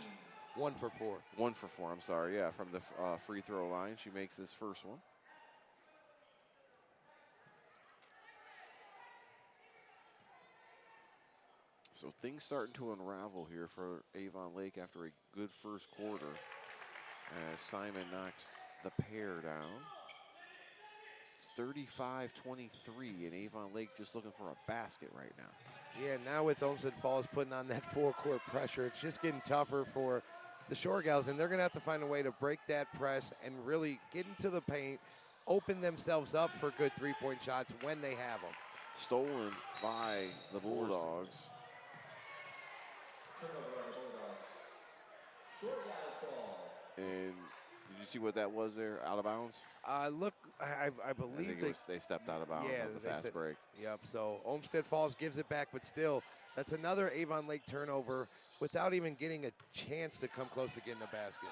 1 for 4. 1 for 4, I'm sorry, yeah, from the free throw line. She makes this first one. So things starting to unravel here for Avon Lake after a good first quarter, as Simon knocks the pair down. It's 35-23, and Avon Lake just looking for a basket right now. Yeah, now with Olmsted Falls putting on that four-court pressure, it's just getting tougher for the Shore Gals, and they're going to have to find a way to break that press and really get into the paint, open themselves up for good three-point shots when they have them. Stolen by the Bulldogs. And did you see what that was there, out of bounds? Look, I believe they stepped out of bounds on the fast break. Yep, so Olmsted Falls gives it back, but still, that's another Avon Lake turnover without even getting a chance to come close to getting a basket.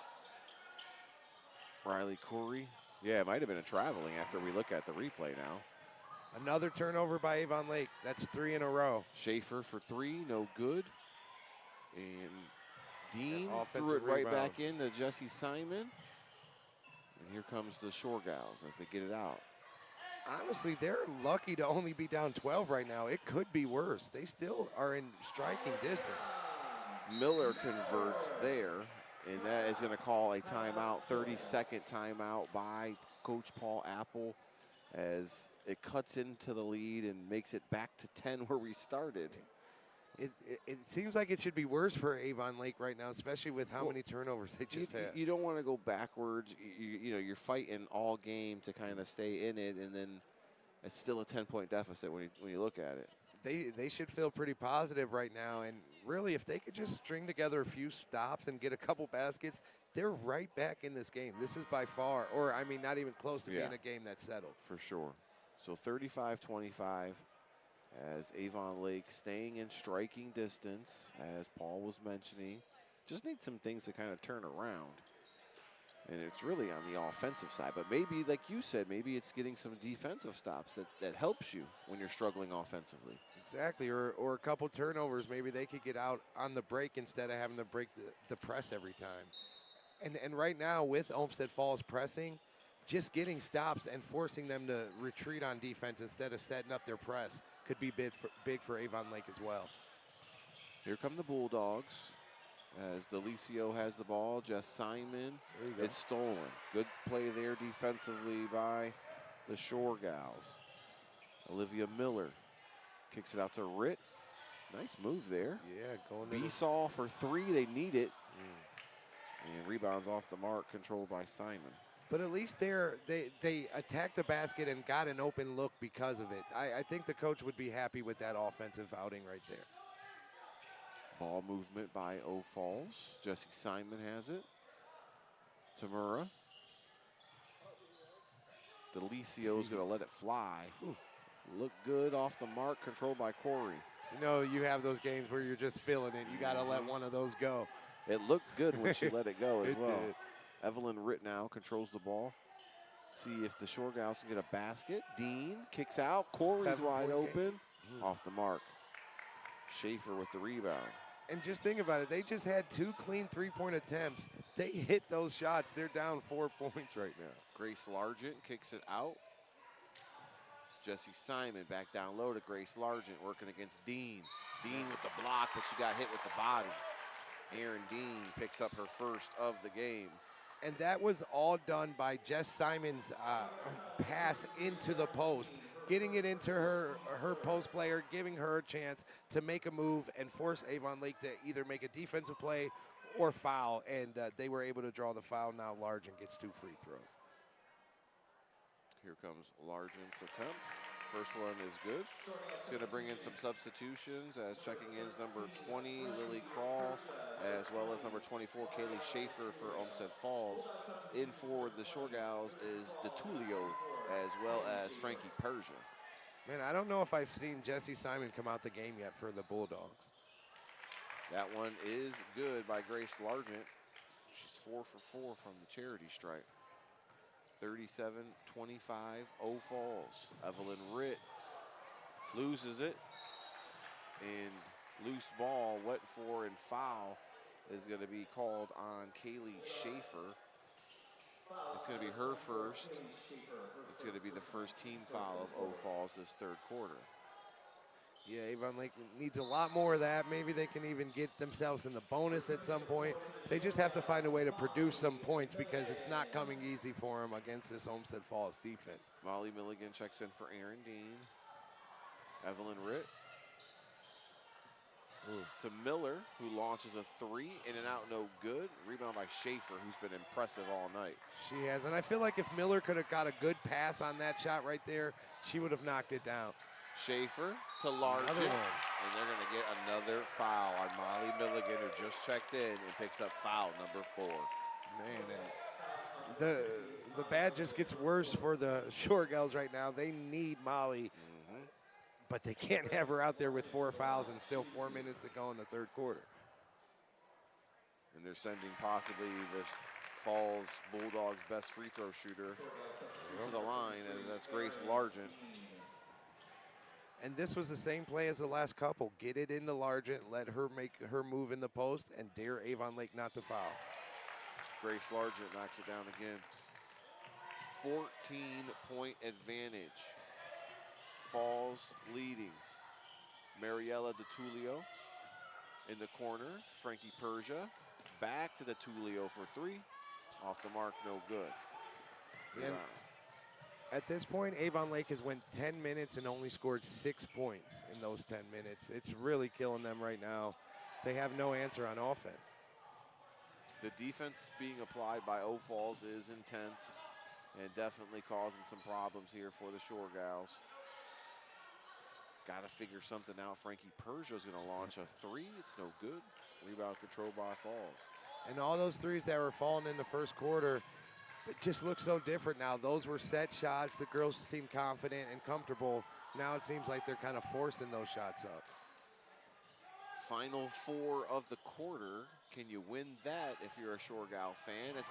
Riley Corey. Yeah, it might have been a traveling after we look at the replay now. Another turnover by Avon Lake. That's 3 in a row. Schaefer for 3, no good. And Dean threw it rebound. right back into Jesse Simon. And here comes the Shore Gals as they get it out. Honestly, they're lucky to only be down 12 right now. It could be worse. They still are in striking distance. Miller converts there, and that is going to call a timeout, 30-second timeout by Coach Paul Apple, as it cuts into the lead and makes it back to 10 where we started. It seems like it should be worse for Avon Lake right now, especially with how many turnovers they just had. You don't want to go backwards. You know, you're fighting all game to kind of stay in it, and then it's still a 10-point deficit when you look at it. They should feel pretty positive right now, and really, if they could just string together a few stops and get a couple baskets, they're right back in this game. This is by far, or I mean, not even close to being a game that's settled. For sure. So 35-25. As Avon Lake staying in striking distance, as Paul was mentioning. Just need some things to kind of turn around. And it's really on the offensive side. But maybe, like you said, maybe it's getting some defensive stops that helps you when you're struggling offensively. Exactly, or a couple turnovers. Maybe they could get out on the break instead of having to break the press every time. And right now, with Olmsted Falls pressing, just getting stops and forcing them to retreat on defense instead of setting up their press could be big for Avon Lake as well. Here come the Bulldogs as Delicio has the ball. Jess Simon, it's stolen. Good play there defensively by the Shore Gals. Olivia Miller kicks it out to Ritt. Nice move there. Yeah, going to Besaw for three, they need it. And rebounds off the mark, controlled by Simon. But at least they attacked the basket and got an open look because of it. I think the coach would be happy with that offensive outing right there. Ball movement by O Falls. Jesse Simon has it. Tamura. Delicio's going to let it fly. Ooh. Look good off the mark, controlled by Corey. You know, you have those games where you're just feeling it. You got to let one of those go. It looked good when she let it go as well. Did. Evelyn Ritt now controls the ball. See if the Shore Gals can get a basket. Dean kicks out. Corey's wide open. Off the mark. Schaefer with the rebound. And just think about it. They just had 2 clean three-point attempts. They hit those shots. They're down 4 points right now. Grace Largent kicks it out. Jesse Simon back down low to Grace Largent working against Dean. Dean with the block, but she got hit with the body. Erin Dean picks up her first of the game. And that was all done by Jess Simon's pass into the post, getting it into her post player, giving her a chance to make a move and force Avon Lake to either make a defensive play or foul. And they were able to draw the foul. Now Largent gets 2 free throws. Here comes Largent's attempt. First one is good. It's going to bring in some substitutions as checking in is number 20, Lily Crawl, as well as number 24, Kaylee Schaefer for Olmsted Falls. In for the Shore Gals is DeTulio, as well as Frankie Persia. Man, I don't know if I've seen Jesse Simon come out the game yet for the Bulldogs. That one is good by Grace Largent. She's 4 for 4 from the charity stripe. 37-25, O Falls. Evelyn Ritt loses it. And loose ball, wet for and foul is going to be called on Kaylee Schaefer. It's going to be her first. It's going to be the first team foul of O Falls this third quarter. Yeah, Avon Lake needs a lot more of that. Maybe they can even get themselves in the bonus at some point. They just have to find a way to produce some points because it's not coming easy for them against this Olmsted Falls defense. Molly Milligan checks in for Erin Dean. Evelyn Ritt. To Miller, who launches a 3, in and out, no good. Rebound by Schaefer, who's been impressive all night. She has, and I feel like if Miller could have got a good pass on that shot right there, she would have knocked it down. Schaefer to Largent, and they're going to get another foul on Molly Milligan, who just checked in and picks up foul number 4. Man, and the bad just gets worse for the Shore Gals right now. They need Molly, but they can't have her out there with 4 fouls and still 4 minutes to go in the third quarter. And they're sending possibly the Falls Bulldogs' best free throw shooter to the line, and that's Grace Largent. And this was the same play as the last couple. Get it into Largent, let her make her move in the post, and dare Avon Lake not to foul. Grace Largent knocks it down again. 14-point advantage. Falls leading. Mariella DeTulio in the corner. Frankie Persia back to DeTulio for 3. Off the mark, no good. At this point, Avon Lake has went 10 minutes and only scored 6 points in those 10 minutes. It's really killing them right now. They have no answer on offense. The defense being applied by O Falls is intense and definitely causing some problems here for the Shore Gals. Got to figure something out. Frankie Persia's going to launch a three. It's no good. Rebound controlled by Falls. And all those threes that were falling in the first quarter, it just looks so different now. Those were set shots. The girls seem confident and comfortable. Now it seems like they're kind of forcing those shots up. Final four of the quarter. Can you win that if you're a Shore Gal fan? As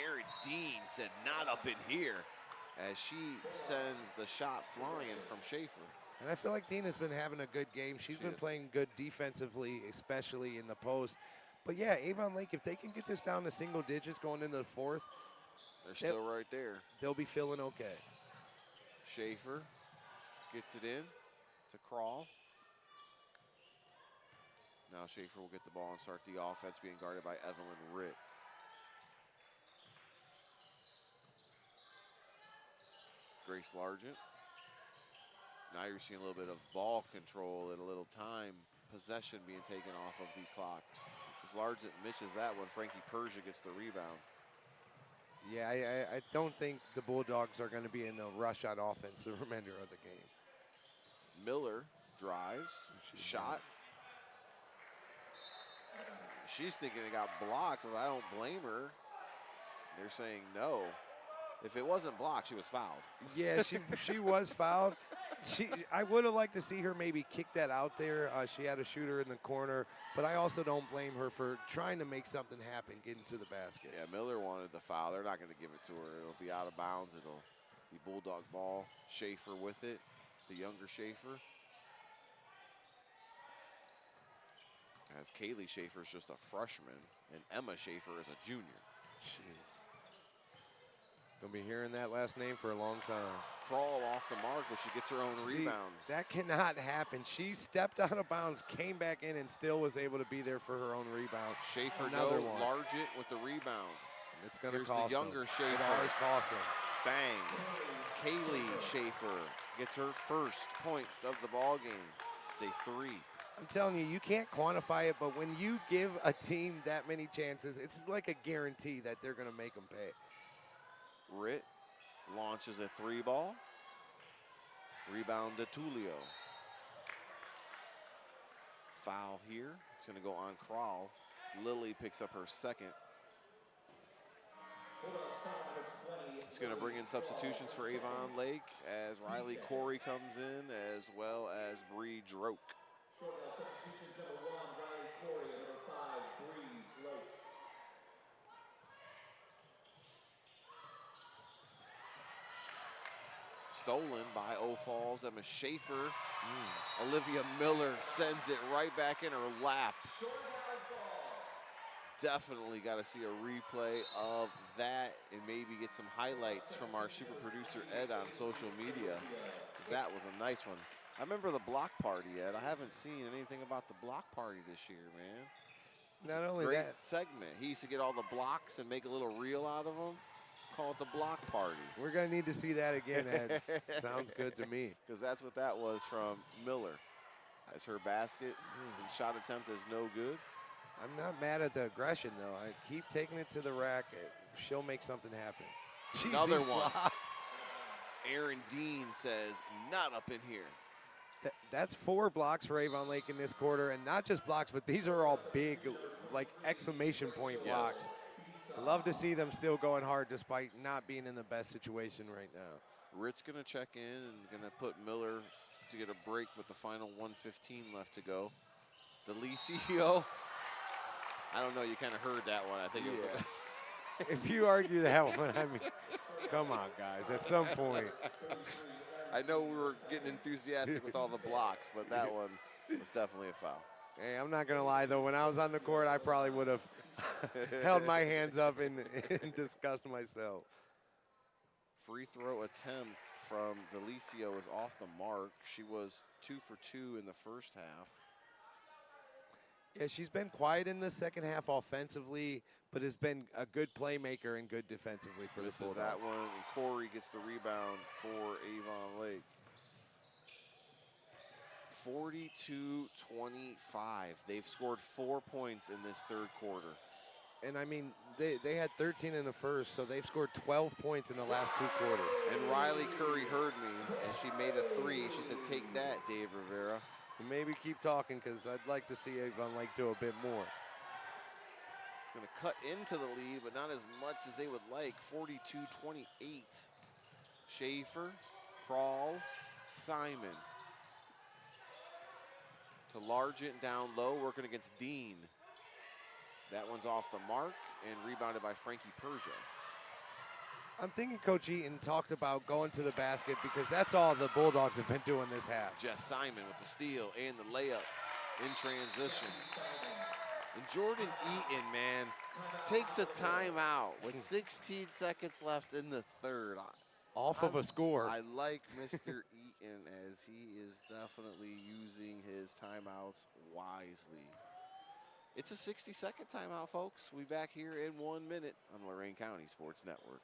Erin Dean said, not up in here, as she sends the shot flying from Schaefer. And I feel like Dean has been having a good game. She's been playing good defensively, especially in the post. But yeah, Avon Lake, if they can get this down to single digits going into the fourth, they're still right there. They'll be feeling okay. Schaefer gets it in to Crawl. Now Schaefer will get the ball and start the offense, being guarded by Evelyn Ritt. Grace Largent. Now you're seeing a little bit of ball control and a little time possession being taken off of the clock. As Largent misses that one, Frankie Persia gets the rebound. Yeah, I don't think the Bulldogs are going to be in a rush on offense the remainder of the game. Miller drives, shot. She's thinking it got blocked, but I don't blame her. They're saying no. If it wasn't blocked, she was fouled. Yeah, she was fouled. I would have liked to see her maybe kick that out there. She had a shooter in the corner, but I also don't blame her for trying to make something happen, getting to the basket. Yeah, Miller wanted the foul. They're not going to give it to her. It'll be out of bounds. It'll be Bulldog ball. Schaefer with it, the younger Schaefer. As Kaylee Schaefer is just a freshman, and Emma Schaefer is a junior. Jeez. Gonna be hearing that last name for a long time. Crawl off the mark, but she gets her own rebound. That cannot happen. She stepped out of bounds, came back in, and still was able to be there for her own rebound. Schaefer Another one. Largent with the rebound. It's gonna Here's cost the younger them. Schaefer. It always costs them. Bang. Kaylee Schaefer gets her first points of the ball game. It's a three. I'm telling you, you can't quantify it, but when you give a team that many chances, it's like a guarantee that they're going to make them pay. Ritt launches a three ball. Rebound to Tulio. Foul here. It's going to go on Crawl. Lily picks up her second. It's going to bring in substitutions for Avon Lake as Riley Corey comes in, as well as Bree Droke. Stolen by O Falls. Emma Schaefer. Olivia Miller sends it right back in her lap. Definitely got to see a replay of that and maybe get some highlights from our super producer Ed on social media, because that was a nice one. I remember the block party, Ed. I haven't seen anything about the block party this year, man. Not only Great that, segment. He used to get all the blocks and make a little reel out of them. Call it the block party. we're going to need to see that again, Ed. Sounds good to me. Because that's what that was from Miller. As her basket and shot attempt is no good. I'm not mad at the aggression, though. I keep taking it to the rack. She'll make something happen. Jeez, Another these one. blocks. Aaron Dean says, not up in here. That's 4 blocks for Avon Lake in this quarter, and not just blocks, but these are all big, like, exclamation point blocks. I love to see them still going hard despite not being in the best situation right now. Ritt's going to check in and going to put Miller to get a break with the final 1:15 left to go. Delicio. I don't know, you kind of heard that one. I think it was If you argue that one, I mean, come on, guys. At some point. I know we were getting enthusiastic with all the blocks, but that one was definitely a foul. Hey, I'm not going to lie, though. When I was on the court, I probably would have held my hands up in disgust myself. Free throw attempt from Delicio is off the mark. She was 2 for 2 in the first half. Yeah, she's been quiet in the second half offensively, but has been a good playmaker and good defensively for the Misses Bulldogs. that one, and Corey gets the rebound for Avon Lake. 42-25. They've scored 4 points in this third quarter. And I mean, they had 13 in the first, so they've scored 12 points in the last 2 quarters. And Riley Curry heard me, and she made a 3. She said, "Take that, Dave Rivera." And maybe keep talking, because I'd like to see Avon Lake do a bit more. It's going to cut into the lead, but not as much as they would like. 42-28. Schaefer, Crawl, Simon. To Largent down low, working against Dean. That one's off the mark and rebounded by Frankie Persia. I'm thinking Coach Eaton talked about going to the basket, because that's all the Bulldogs have been doing this half. Jess Simon with the steal and the layup in transition. And Jordan Eaton, man, takes a timeout with 16 seconds left in the third. Off of a score. I like Mr. Eaton, as he is definitely using his timeouts wisely. It's a 60-second timeout, folks. We'll be back here in 1 minute on Lorain County Sports Network.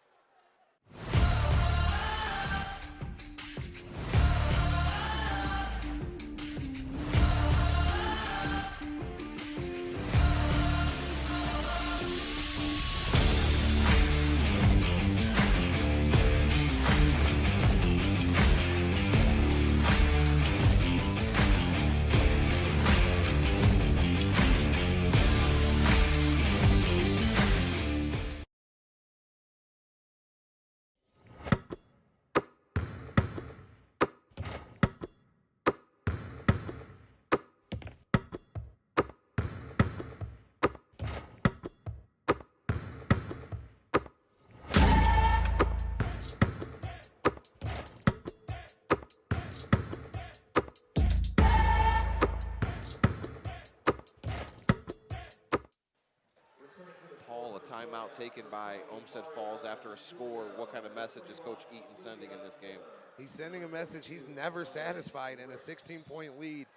Paul, a timeout taken by Olmsted Falls after a score. What kind of message is Coach Eaton sending in this game? He's sending a message he's never satisfied, and a 16-point lead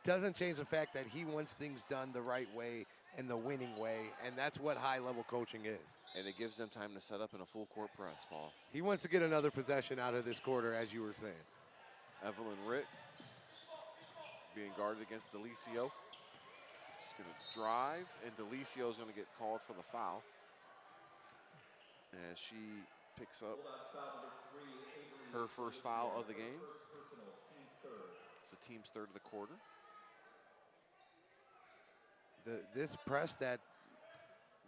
doesn't change the fact that he wants things done the right way and the winning way, and that's what high-level coaching is. And it gives them time to set up in a full-court press, Paul. He wants to get another possession out of this quarter, as you were saying. Evelyn Ritt being guarded against Delicio. She's going to drive, and Delicio is going to get called for the foul as she picks up her first foul of the game. It's the team's third of the quarter. This press that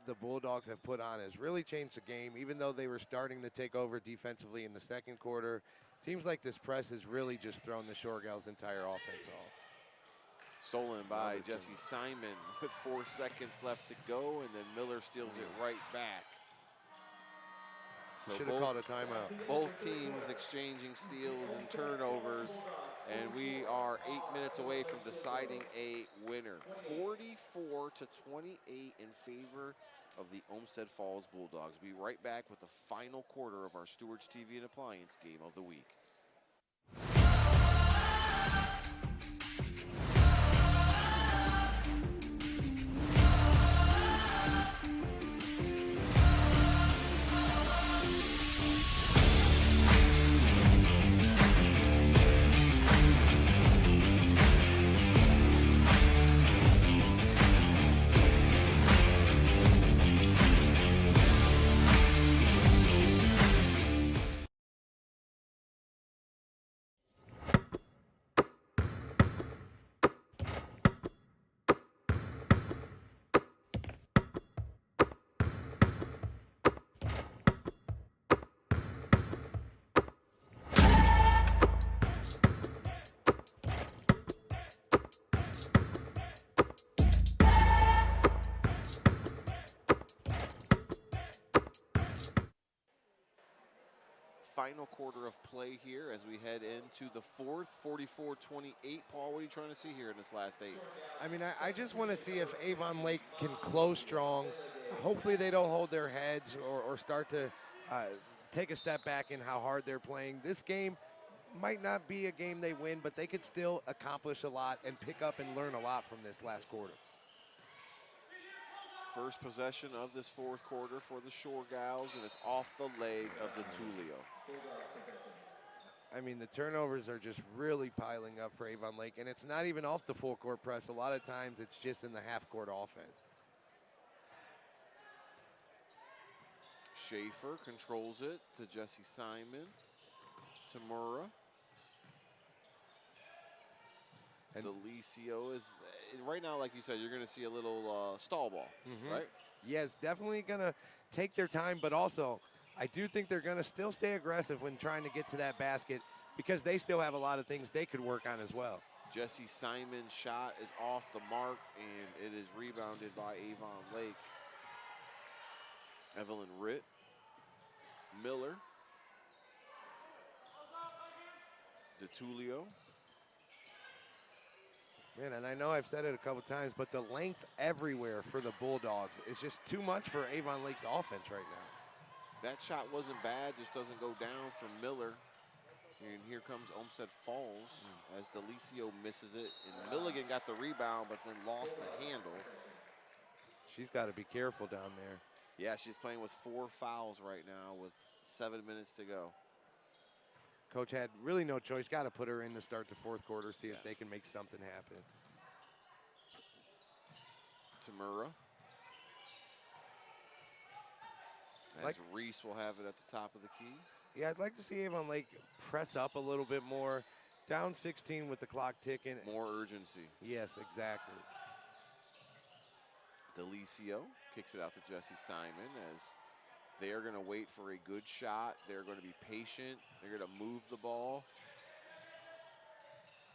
the Bulldogs have put on has really changed the game, even though they were starting to take over defensively in the second quarter. Seems like this press has really just thrown the Shore Gals' entire offense off. Stolen by Jesse Simon with 4 seconds left to go, and then Miller steals it right back. So should have called a timeout. Both teams exchanging steals and turnovers, and we are 8 minutes away from deciding a winner. 44-28 in favor of the Olmsted Falls Bulldogs. We'll be right back with the final quarter of our Stewards TV and Appliance Game of the Week. Final quarter of play here as we head into the fourth. 44-28. Paul, what are you trying to see here in this last 8? I mean, I just want to see if Avon Lake can close strong. Hopefully they don't hold their heads or start to take a step back in how hard they're playing. This game might not be a game they win, but they could still accomplish a lot and pick up and learn a lot from this last quarter. First possession of this fourth quarter for the Shore Gals, and it's off the leg of the Tulio. I mean, the turnovers are just really piling up for Avon Lake, and it's not even off the full court press. A lot of times it's just in the half court offense. Schaefer controls it to Jesse Simon. Tamura. And Delicio is, right now, like you said, you're going to see a little stall ball, right? Yeah, it's definitely going to take their time, but also I do think they're going to still stay aggressive when trying to get to that basket because they still have a lot of things they could work on as well. Jesse Simon's shot is off the mark, and it is rebounded by Avon Lake. Evelyn Ritt, Miller, DeTulio. Man, and I know I've said it a couple times, but the length everywhere for the Bulldogs is just too much for Avon Lake's offense right now. That shot wasn't bad, just doesn't go down from Miller. And here comes Olmsted Falls as Delicio misses it. And Milligan got the rebound, but then lost the handle. She's got to be careful down there. Yeah, she's playing with 4 fouls right now with 7 minutes to go. Coach had really no choice. Got to put her in to start the fourth quarter, see if they can make something happen. Tamura. As Reese will have it at the top of the key. Yeah, I'd like to see Avon Lake press up a little bit more. Down 16 with the clock ticking. More urgency. Yes, exactly. Delicio kicks it out to Jesse Simon as they are going to wait for a good shot. They're going to be patient. They're going to move the ball.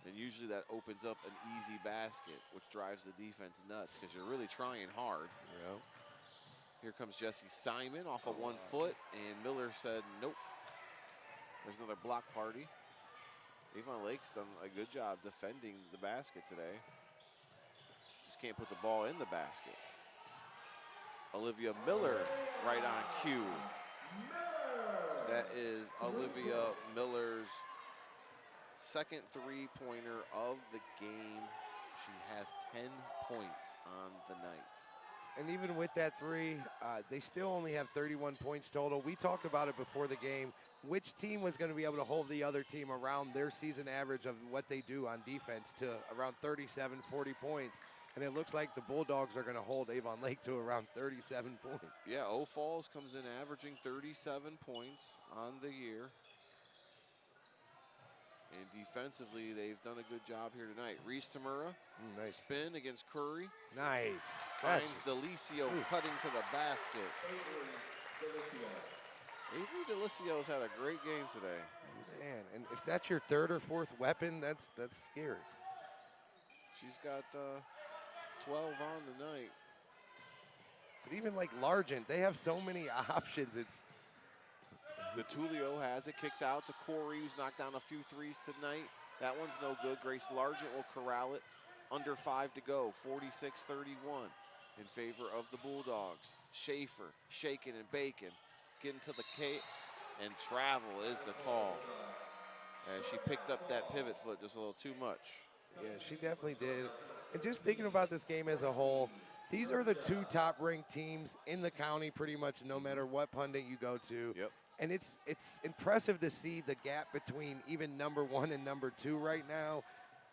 And usually that opens up an easy basket, which drives the defense nuts because you're really trying hard. Yep. Here comes Jesse Simon off of 1 foot, and Miller said, nope. There's another block party. Avon Lake's done a good job defending the basket today. Just can't put the ball in the basket. Olivia Miller right on cue. That is Olivia Miller's second three-pointer of the game. She has 10 points on the night. And even with that three, they still only have 31 points total. We talked about it before the game. Which team was going to be able to hold the other team around their season average of what they do on defense to around 37, 40 points. And it looks like the Bulldogs are going to hold Avon Lake to around 37 points. Yeah, O Falls comes in averaging 37 points on the year. And defensively, they've done a good job here tonight. Reese Tamura, nice spin against Curry. Nice. Finds Delicio cutting to the basket. Avery Delicio's had a great game today. Man, and if that's your third or fourth weapon, that's scary. She's got 12 on the night. But even like Largent, they have so many options. It's the Tulio has it, kicks out to Corey, who's knocked down a few threes tonight. That one's no good. Grace Largent will corral it. Under 5 to go, 46-31 in favor of the Bulldogs. Schaefer shaking and baking, getting to the K, and travel is the call. As she picked up that pivot foot just a little too much. Yeah, she definitely did. And just thinking about this game as a whole, these are the 2 top-ranked teams in the county pretty much no matter what pundit you go to. Yep. And it's impressive to see the gap between even number 1 and number 2 right now.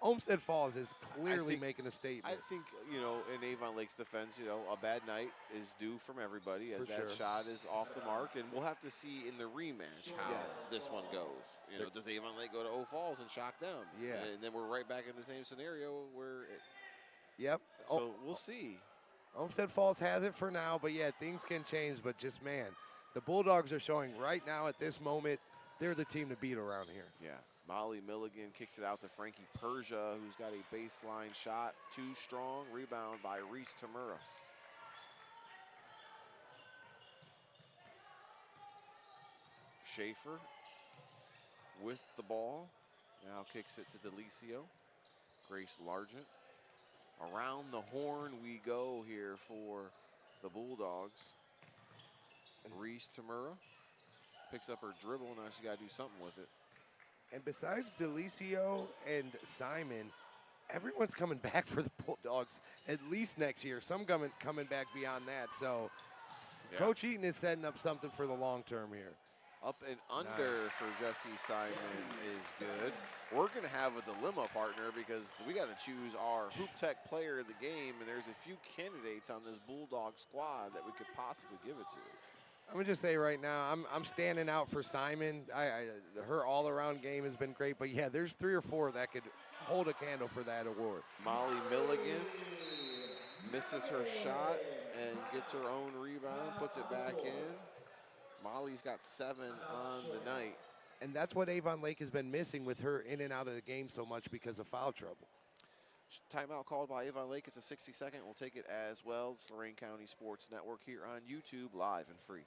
Olmsted Falls is clearly making a statement. I think, you know, in Avon Lake's defense, you know, a bad night is due from everybody as that shot is off the mark. And we'll have to see in the rematch how this one goes. You know, does Avon Lake go to O Falls and shock them? Yeah. And then we're right back in the same scenario where Yep. So we'll see. Olmsted Falls has it for now, but yeah, things can change. But just, man, the Bulldogs are showing right now at this moment, they're the team to beat around here. Yeah. Molly Milligan kicks it out to Frankie Persia, who's got a baseline shot. Too strong. Rebound by Reese Tamura. Schaefer with the ball. Now kicks it to Delicio. Grace Largent. Around the horn we go here for the Bulldogs. And Reese Tamura picks up her dribble. Now she's got to do something with it. And besides Delicio and Simon, everyone's coming back for the Bulldogs at least next year. Some coming back beyond that. So Yeah. Coach Eaton is setting up something for the long term here. Up and under for Jesse Simon is good. We're going to have a dilemma, partner, because we got to choose our Hoop Tech player of the game, and there's a few candidates on this Bulldog squad that we could possibly give it to. I'm gonna just say right now, I'm standing out for Simon. Her all-around game has been great, but yeah, there's 3 or 4 that could hold a candle for that award. Molly Milligan misses her shot and gets her own rebound, puts it back in. Molly's got 7 on the night. And that's what Avon Lake has been missing with her in and out of the game so much because of foul trouble. Timeout called by Avon Lake. It's a 60-second. We'll take it as well. It's Lorain County Sports Network here on YouTube, live and free.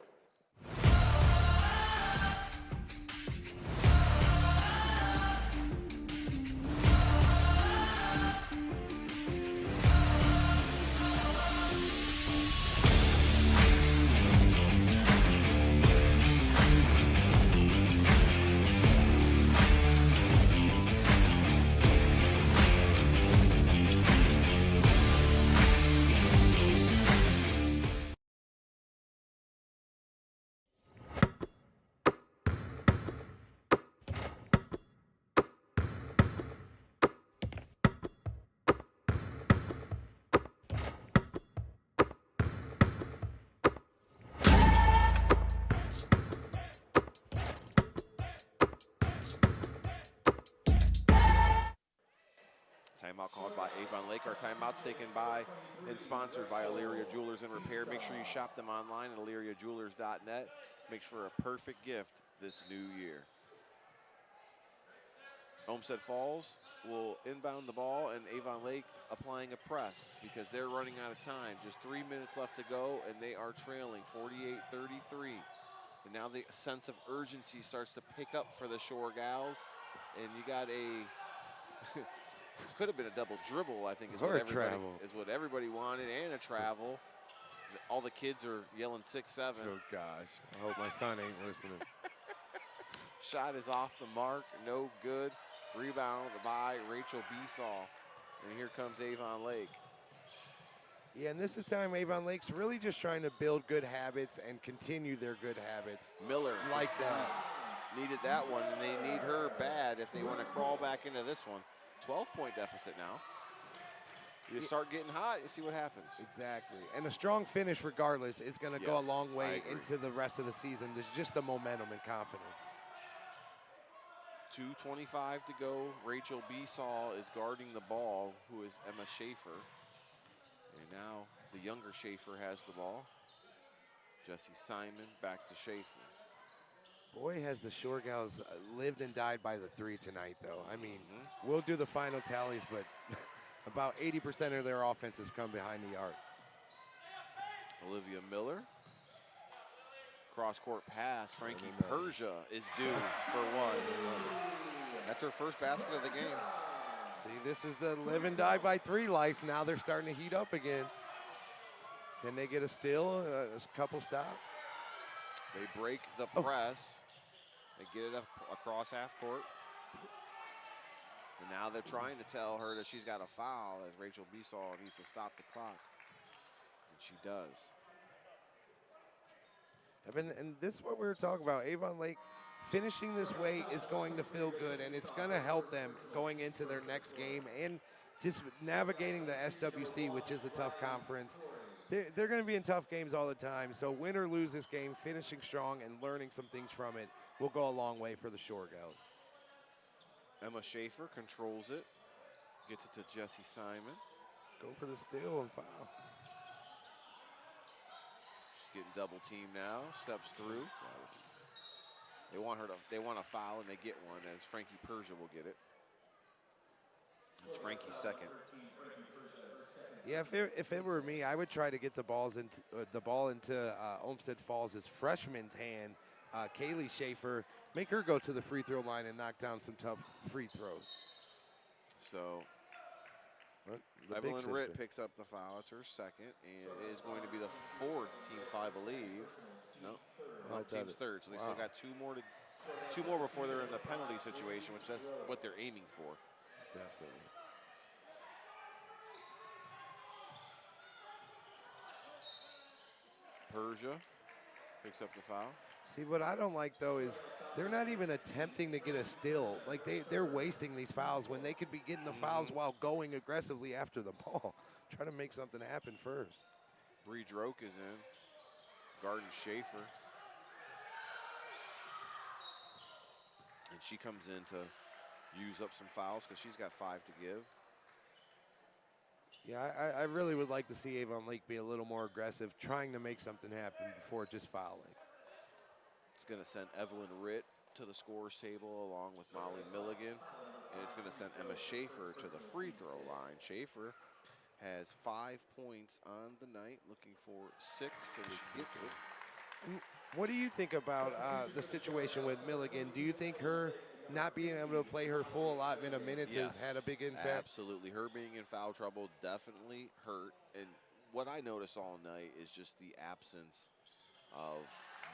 Timeout called by Avon Lake. Our timeout's taken by and sponsored by Elyria Jewelers and Repair. Make sure you shop them online at ElyriaJewelers.net. Makes for a perfect gift this new year. Olmsted Falls will inbound the ball, and Avon Lake applying a press because they're running out of time. Just 3 minutes left to go, and they are trailing 48-33. And now the sense of urgency starts to pick up for the Shore Gals, and you got a could have been a double dribble, I think, is what everybody wanted, and a travel. All the kids are yelling 6-7. Oh, gosh. I hope my son ain't listening. Shot is off the mark, no good. Rebound by Rachel Besaw. And here comes Avon Lake. Yeah, and this is time Avon Lake's really just trying to build good habits and continue their good habits. Miller like that. Needed that one, and they need her bad if they want to crawl back into this one. 12-point deficit now. You start getting hot, you see what happens. Exactly. And a strong finish regardless is going to go a long way into the rest of the season. There's just the momentum and confidence. 2:25 to go. Rachel Besaw is guarding the ball, who is Emma Schaefer. And now the younger Schaefer has the ball. Jesse Simon back to Schaefer. Boy, has the Shore Gals lived and died by the 3 tonight, though. I mean, we'll do the final tallies, but about 80% of their offenses come behind the arc. Olivia Miller. Cross-court pass. Frankie Persia is due for 1. That's her first basket of the game. See, this is the live and die by 3 life. Now they're starting to heat up again. Can they get a steal, a couple stops? They break the press. They get it up across half court. And now they're trying to tell her that she's got a foul as Rachel Besaw needs to stop the clock. And she does. And this is what we were talking about. Avon Lake finishing this way is going to feel good, and it's going to help them going into their next game and just navigating the SWC, which is a tough conference. They're going to be in tough games all the time. So win or lose this game, finishing strong and learning some things from it will go a long way for the Shore Gals. Emma Schaefer controls it, gets it to Jesse Simon. Go for the steal and foul. She's getting double teamed now, steps through. They want a foul, and they get one as Frankie Persia will get it. It's Frankie's second. Yeah, if it were me, I would try to get the ball into Olmsted Falls' freshman's hand. Kaylee Schaefer, make her go to the free throw line and knock down some tough free throws. So Evelyn Ritt picks up the foul. It's her second, and it is going to be the 4th team foul, I believe. No, team's third. So they still got two more before they're in the penalty situation, which that's what they're aiming for. Definitely. Persia picks up the foul. See, what I don't like, though, is they're not even attempting to get a steal. Like, they're wasting these fouls when they could be getting the fouls while going aggressively after the ball. Try to make something happen first. Bree Droke is in. Garden Schaefer. And she comes in to use up some fouls because she's got 5 to give. Yeah, I really would like to see Avon Lake be a little more aggressive, trying to make something happen before just fouling. It's going to send Evelyn Ritt to the scorer's table along with Molly Milligan. And it's going to send Emma Schaefer to the free throw line. Schaefer has 5 points on the night, looking for 6, and she gets it. What do you think about the situation with Milligan? Do you think her not being able to play her full allotment of minutes has had a big impact? Absolutely. Her being in foul trouble definitely hurt. And what I noticed all night is just the absence of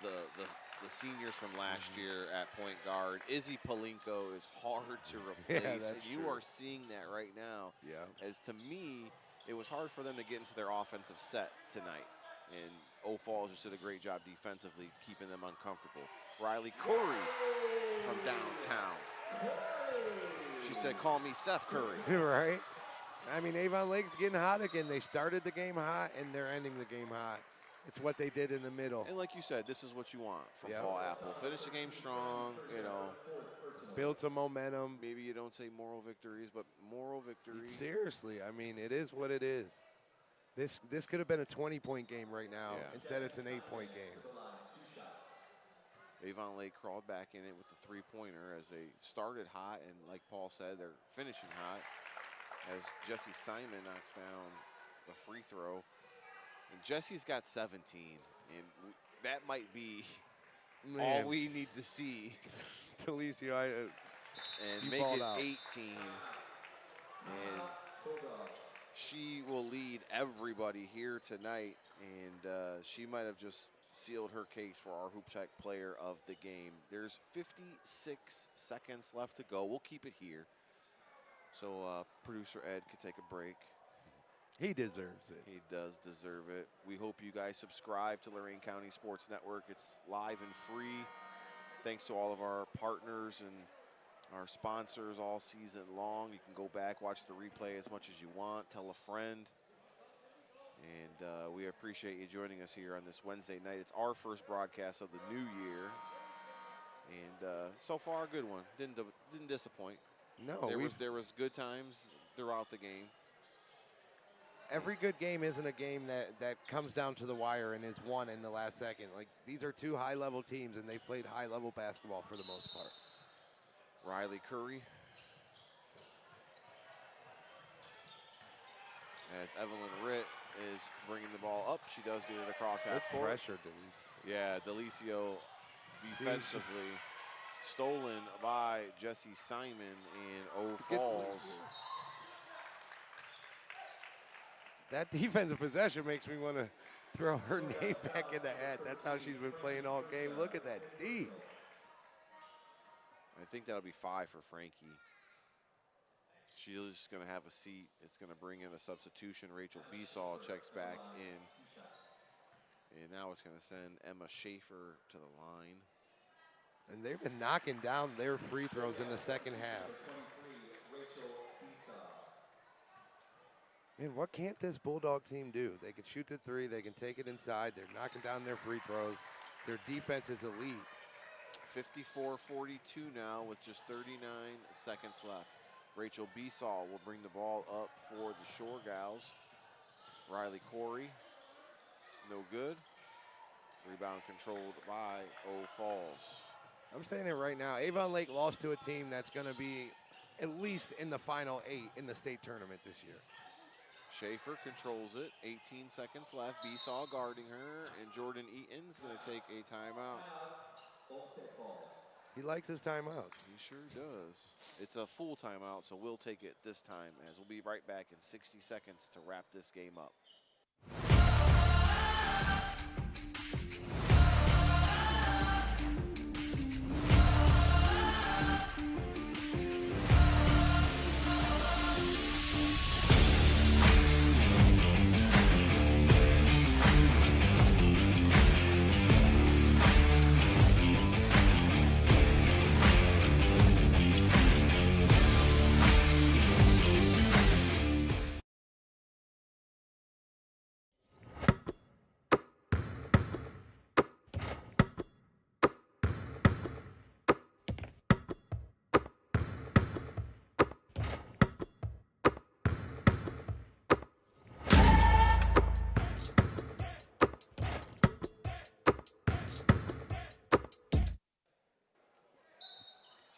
the seniors from last year at point guard. Izzy Palinko is hard to replace. Yeah, that's and you true. are seeing that right now. Yeah. As to me, it was hard for them to get into their offensive set tonight. And O'Falls just did a great job defensively, keeping them uncomfortable. Riley Curry from downtown. She said, call me Seth Curry. Right? I mean, Avon Lake's getting hot again. They started the game hot, and they're ending the game hot. It's what they did in the middle. And like you said, this is what you want from Yeah. Paul Apple. Finish the game strong, you know. Build some momentum. Maybe you don't say moral victories, but moral victories. Seriously, I mean, it is what it is. This could have been a 20-point game right now. Yeah. Instead, it's an 8-point game. Avon Lake crawled back in it with the three-pointer as they started hot, and like Paul said, they're finishing hot as Jessie Simon knocks down the free throw. And Jessie's got 17, and that might be Man. all we need to see. Talicio, And You make balled it out. 18. And she will lead everybody here tonight, and she might have just sealed her case for our Hoop Tech player of the game. There's 56 seconds left to go. We'll keep it here. So producer Ed could take a break. he deserves it. He does deserve it. We hope you guys subscribe to Lorain County Sports Network. It's live and free. Thanks to all of our partners and our sponsors all season long. You can go back, watch the replay as much as you want, tell a friend. And we appreciate you joining us here on this Wednesday night. It's our first broadcast of the new year. And so far, a good one. Didn't disappoint. No, There was good times throughout the game. every good game isn't a game that comes down to the wire and is won in the last second. Like, these are two high-level teams, and they've played high-level basketball for the most part. Riley Curry. As Evelyn Ritt is bringing the ball up, she does get it across half Good court. pressure, Denise. Yeah, Delicio defensively stolen by Jessie Simon and O'Falls. That defensive possession makes me want to throw her name back in the hat. That's how she's been playing all game. Look at that D. I think that'll be 5 for Frankie. She's just going to have a seat. It's going to bring in a substitution. Rachel Besaw checks back in. And now it's going to send Emma Schaefer to the line. And they've been knocking down their free throws in the second half. Man, what can't this Bulldog team do? They can shoot the three. They can take it inside. They're knocking down their free throws. Their defense is elite. 54-42 now with just 39 seconds left. Rachel Besaw will bring the ball up for the Shore Gals. Riley Corey, no good. Rebound controlled by O'Falls. I'm saying it right now. Avon Lake lost to a team that's going to be at least in the final 8 in the state tournament this year. Schaefer controls it. 18 seconds left. Besaw guarding her, and Jordan Eaton's going to take a timeout. He likes his timeouts. He sure does. It's a full timeout, so we'll take it this time, as we'll be right back in 60 seconds to wrap this game up.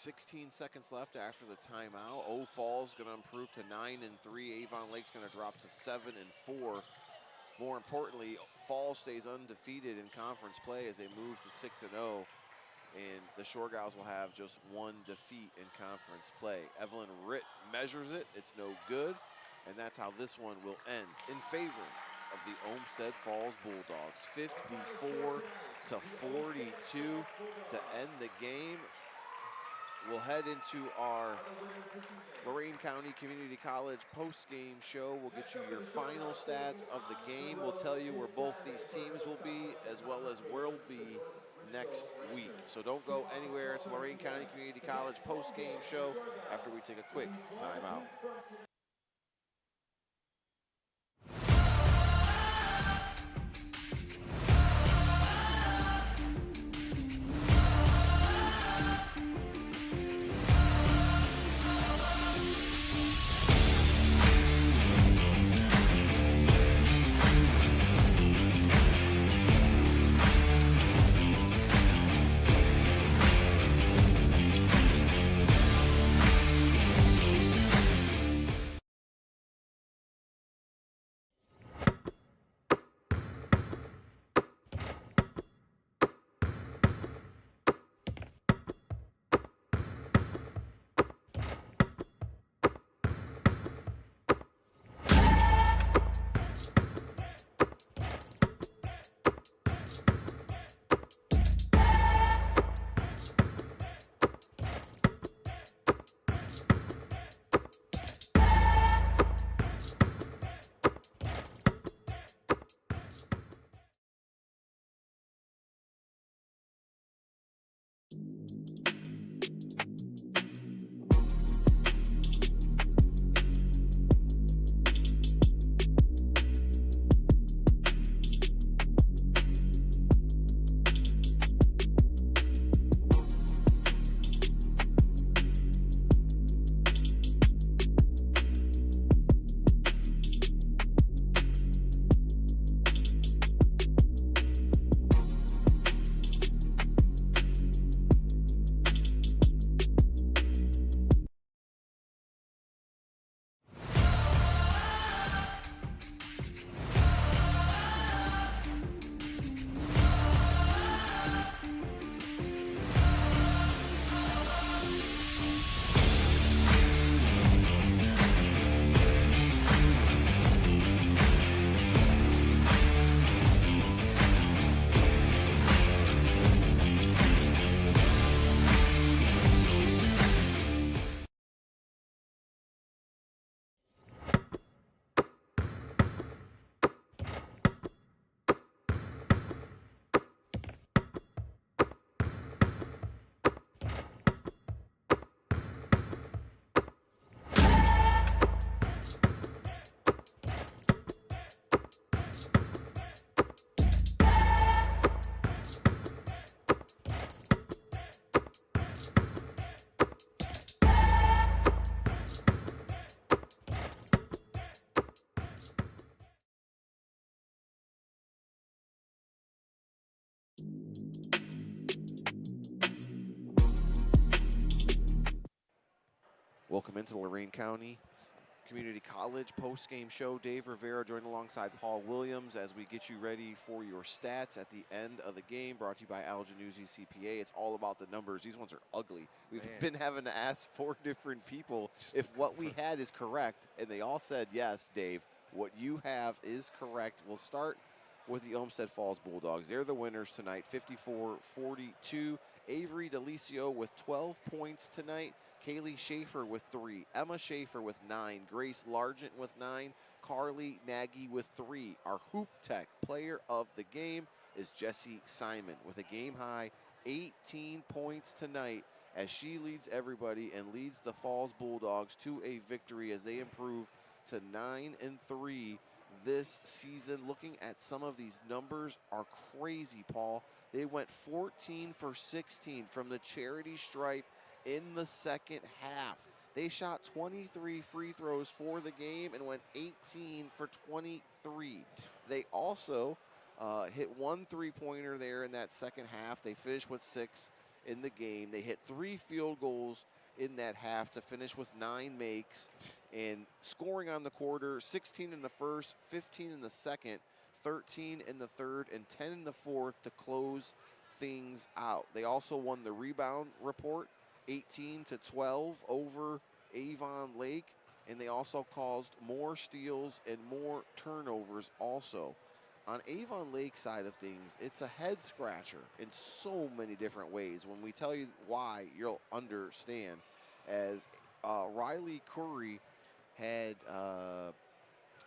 16 seconds left after the timeout. Fall's going to improve to 9-3. Avon Lake's going to drop to 7-4. More importantly, Fall stays undefeated in conference play as they move to 6-0. And the Shore Gals will have just one defeat in conference play. Evelyn Ritt measures it. It's no good. And that's how this one will end in favor of the Olmsted Falls Bulldogs. 54-42 to end the game. We'll head into our Lorain County Community College post-game show. We'll get you your final stats of the game. We'll tell you where both these teams will be, as well as where we'll be next week. So don't go anywhere. It's Lorain County Community College post-game show after we take a quick timeout. Welcome into the Lorain County Community College post-game show. Dave Rivera joined alongside Paul Williams as we get you ready for your stats at the end of the game, brought to you by Al Januzzi CPA. It's all about the numbers. These ones are ugly. We've been having to ask 4 different people if what we had is correct, and they all said yes, Dave. What you have is correct. We'll start with the Olmsted Falls Bulldogs. They're the winners tonight, 54-42. Avery Delicio with 12 points tonight. Kaylee Schaefer with 3. Emma Schaefer with 9. Grace Largent with 9. Carly Nagy with 3. Our Hoop Tech player of the game is Jessie Simon with a game-high 18 points tonight as she leads everybody and leads the Falls Bulldogs to a victory as they improve to 9-3 this season. Looking at some of these numbers are crazy, Paul. They went 14 for 16 from the charity stripe in the second half. They shot 23 free throws for the game and went 18 for 23. They also hit 1 3-pointer there in that second half. They finished with 6. in the game. They hit 3 field goals in that half to finish with 9 makes, and scoring on the quarter, 16 in the first, 15 in the second, 13 in the third, and 10 in the fourth to close things out. They also won the rebound report, 18-12 over Avon Lake, and they also caused more steals and more turnovers also. On Avon Lake side of things, it's a head scratcher in so many different ways. When we tell you why, you'll understand. As Riley Curry had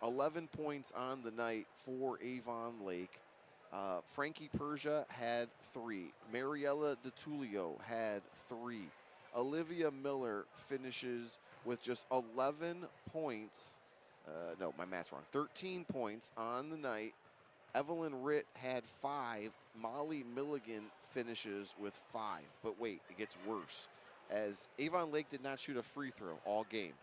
11 points on the night for Avon Lake. Frankie Persia had 3. Mariella DeTulio had 3. Olivia Miller finishes with just 11 points. No, my math's wrong. 13 points on the night. Evelyn Ritt had 5. Molly Milligan finishes with 5. But wait, it gets worse. As Avon Lake did not shoot a free throw all game.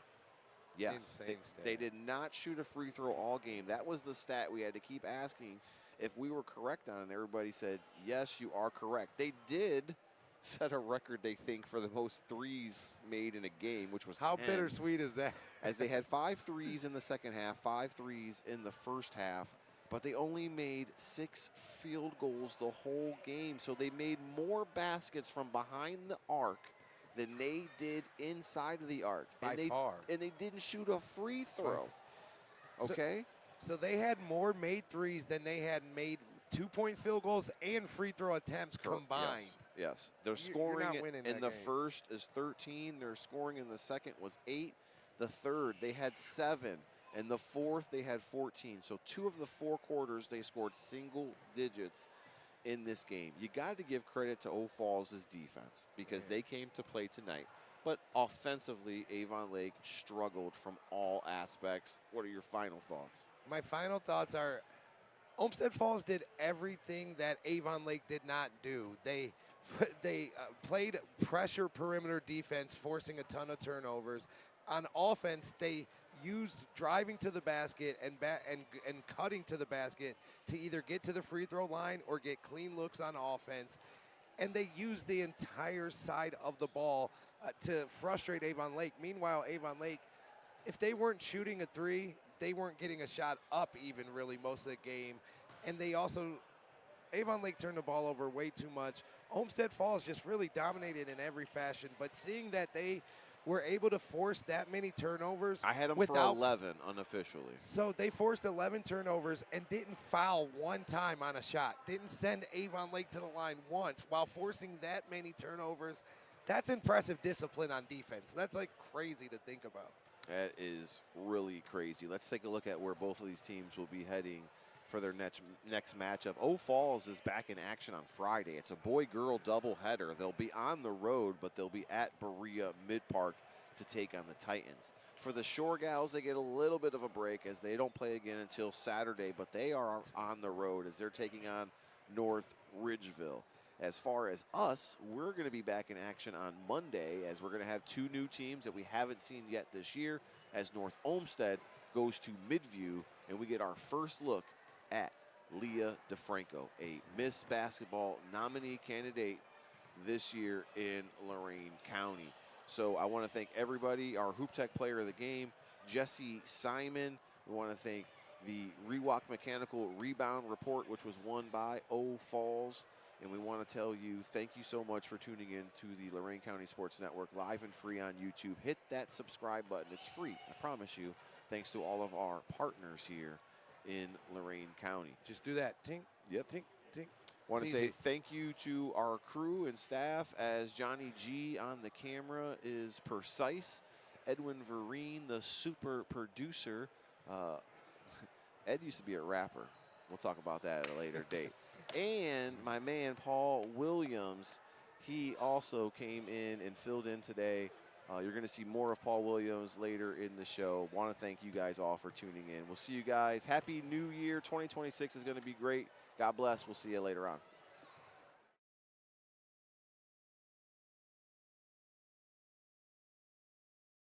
Yes, they did not shoot a free throw all game. That was the stat we had to keep asking if we were correct on, and everybody said, yes, you are correct. They did set a record, they think, for the most threes made in a game, which was How 10, bittersweet is that? as they had 5 threes in the second half, 5 threes in the first half, but they only made 6 field goals the whole game. So they made more baskets from behind the arc than they did inside of the arc. By and far. And they didn't shoot a free throw. Okay? So they had more made threes than they had made 2-point field goals and free throw attempts combined. Yes. Their You're scoring not winning in that the game. first is 13. Their scoring in the second was 8. The third, they had 7. And the fourth, they had 14. So 2 of the 4 quarters, they scored single digits in this game. You got to give credit to O'Falls' defense because they came to play tonight. But offensively, Avon Lake struggled from all aspects. What are your final thoughts? My final thoughts are Olmsted Falls did everything that Avon Lake did not do. They played pressure perimeter defense, forcing a ton of turnovers. On offense, they used driving to the basket and cutting to the basket to either get to the free throw line or get clean looks on offense. And they used the entire side of the ball to frustrate Avon Lake. Meanwhile, Avon Lake, if they weren't shooting a 3, they weren't getting a shot up even really most of the game. And they also, Avon Lake turned the ball over way too much. Olmsted Falls just really dominated in every fashion. But seeing that they were able to force that many turnovers. I had them for 11 unofficially. So they forced 11 turnovers and didn't foul one time on a shot. Didn't send Avon Lake to the line once while forcing that many turnovers. That's impressive discipline on defense. That's like crazy to think about. That is really crazy. Let's take a look at where both of these teams will be heading for their next matchup. Falls is back in action on Friday. It's a boy-girl doubleheader. They'll be on the road, but they'll be at Berea Mid-Park to take on the Titans. For the Shore Gals, they get a little bit of a break as they don't play again until Saturday, but they are on the road as they're taking on North Ridgeville. As far as us, we're going to be back in action on Monday as we're going to have 2 new teams that we haven't seen yet this year as North Olmsted goes to Midview, and we get our first look at Leah DeFranco, a Miss Basketball nominee candidate this year in Lorain County. So I want to thank everybody, our Hoop Tech player of the game, Jesse Simon. We want to thank the Rewalk Mechanical Rebound Report, which was won by Falls. And we want to tell you, thank you so much for tuning in to the Lorain County Sports Network, live and free on YouTube. Hit that subscribe button. It's free, I promise you, thanks to all of our partners here in Lorain County. Just do that. Tink. Yep. Tink. Tink. Want to say thank you to our crew and staff as Johnny G on the camera is precise. Edwin Vereen, the super producer. Ed used to be a rapper. We'll talk about that at a later date. And my man, Paul Williams, he also came in and filled in today. You're going to see more of Paul Williams later in the show. Want to thank you guys all for tuning in. We'll see you guys. Happy New Year. 2026 is going to be great. God bless. We'll see you later on.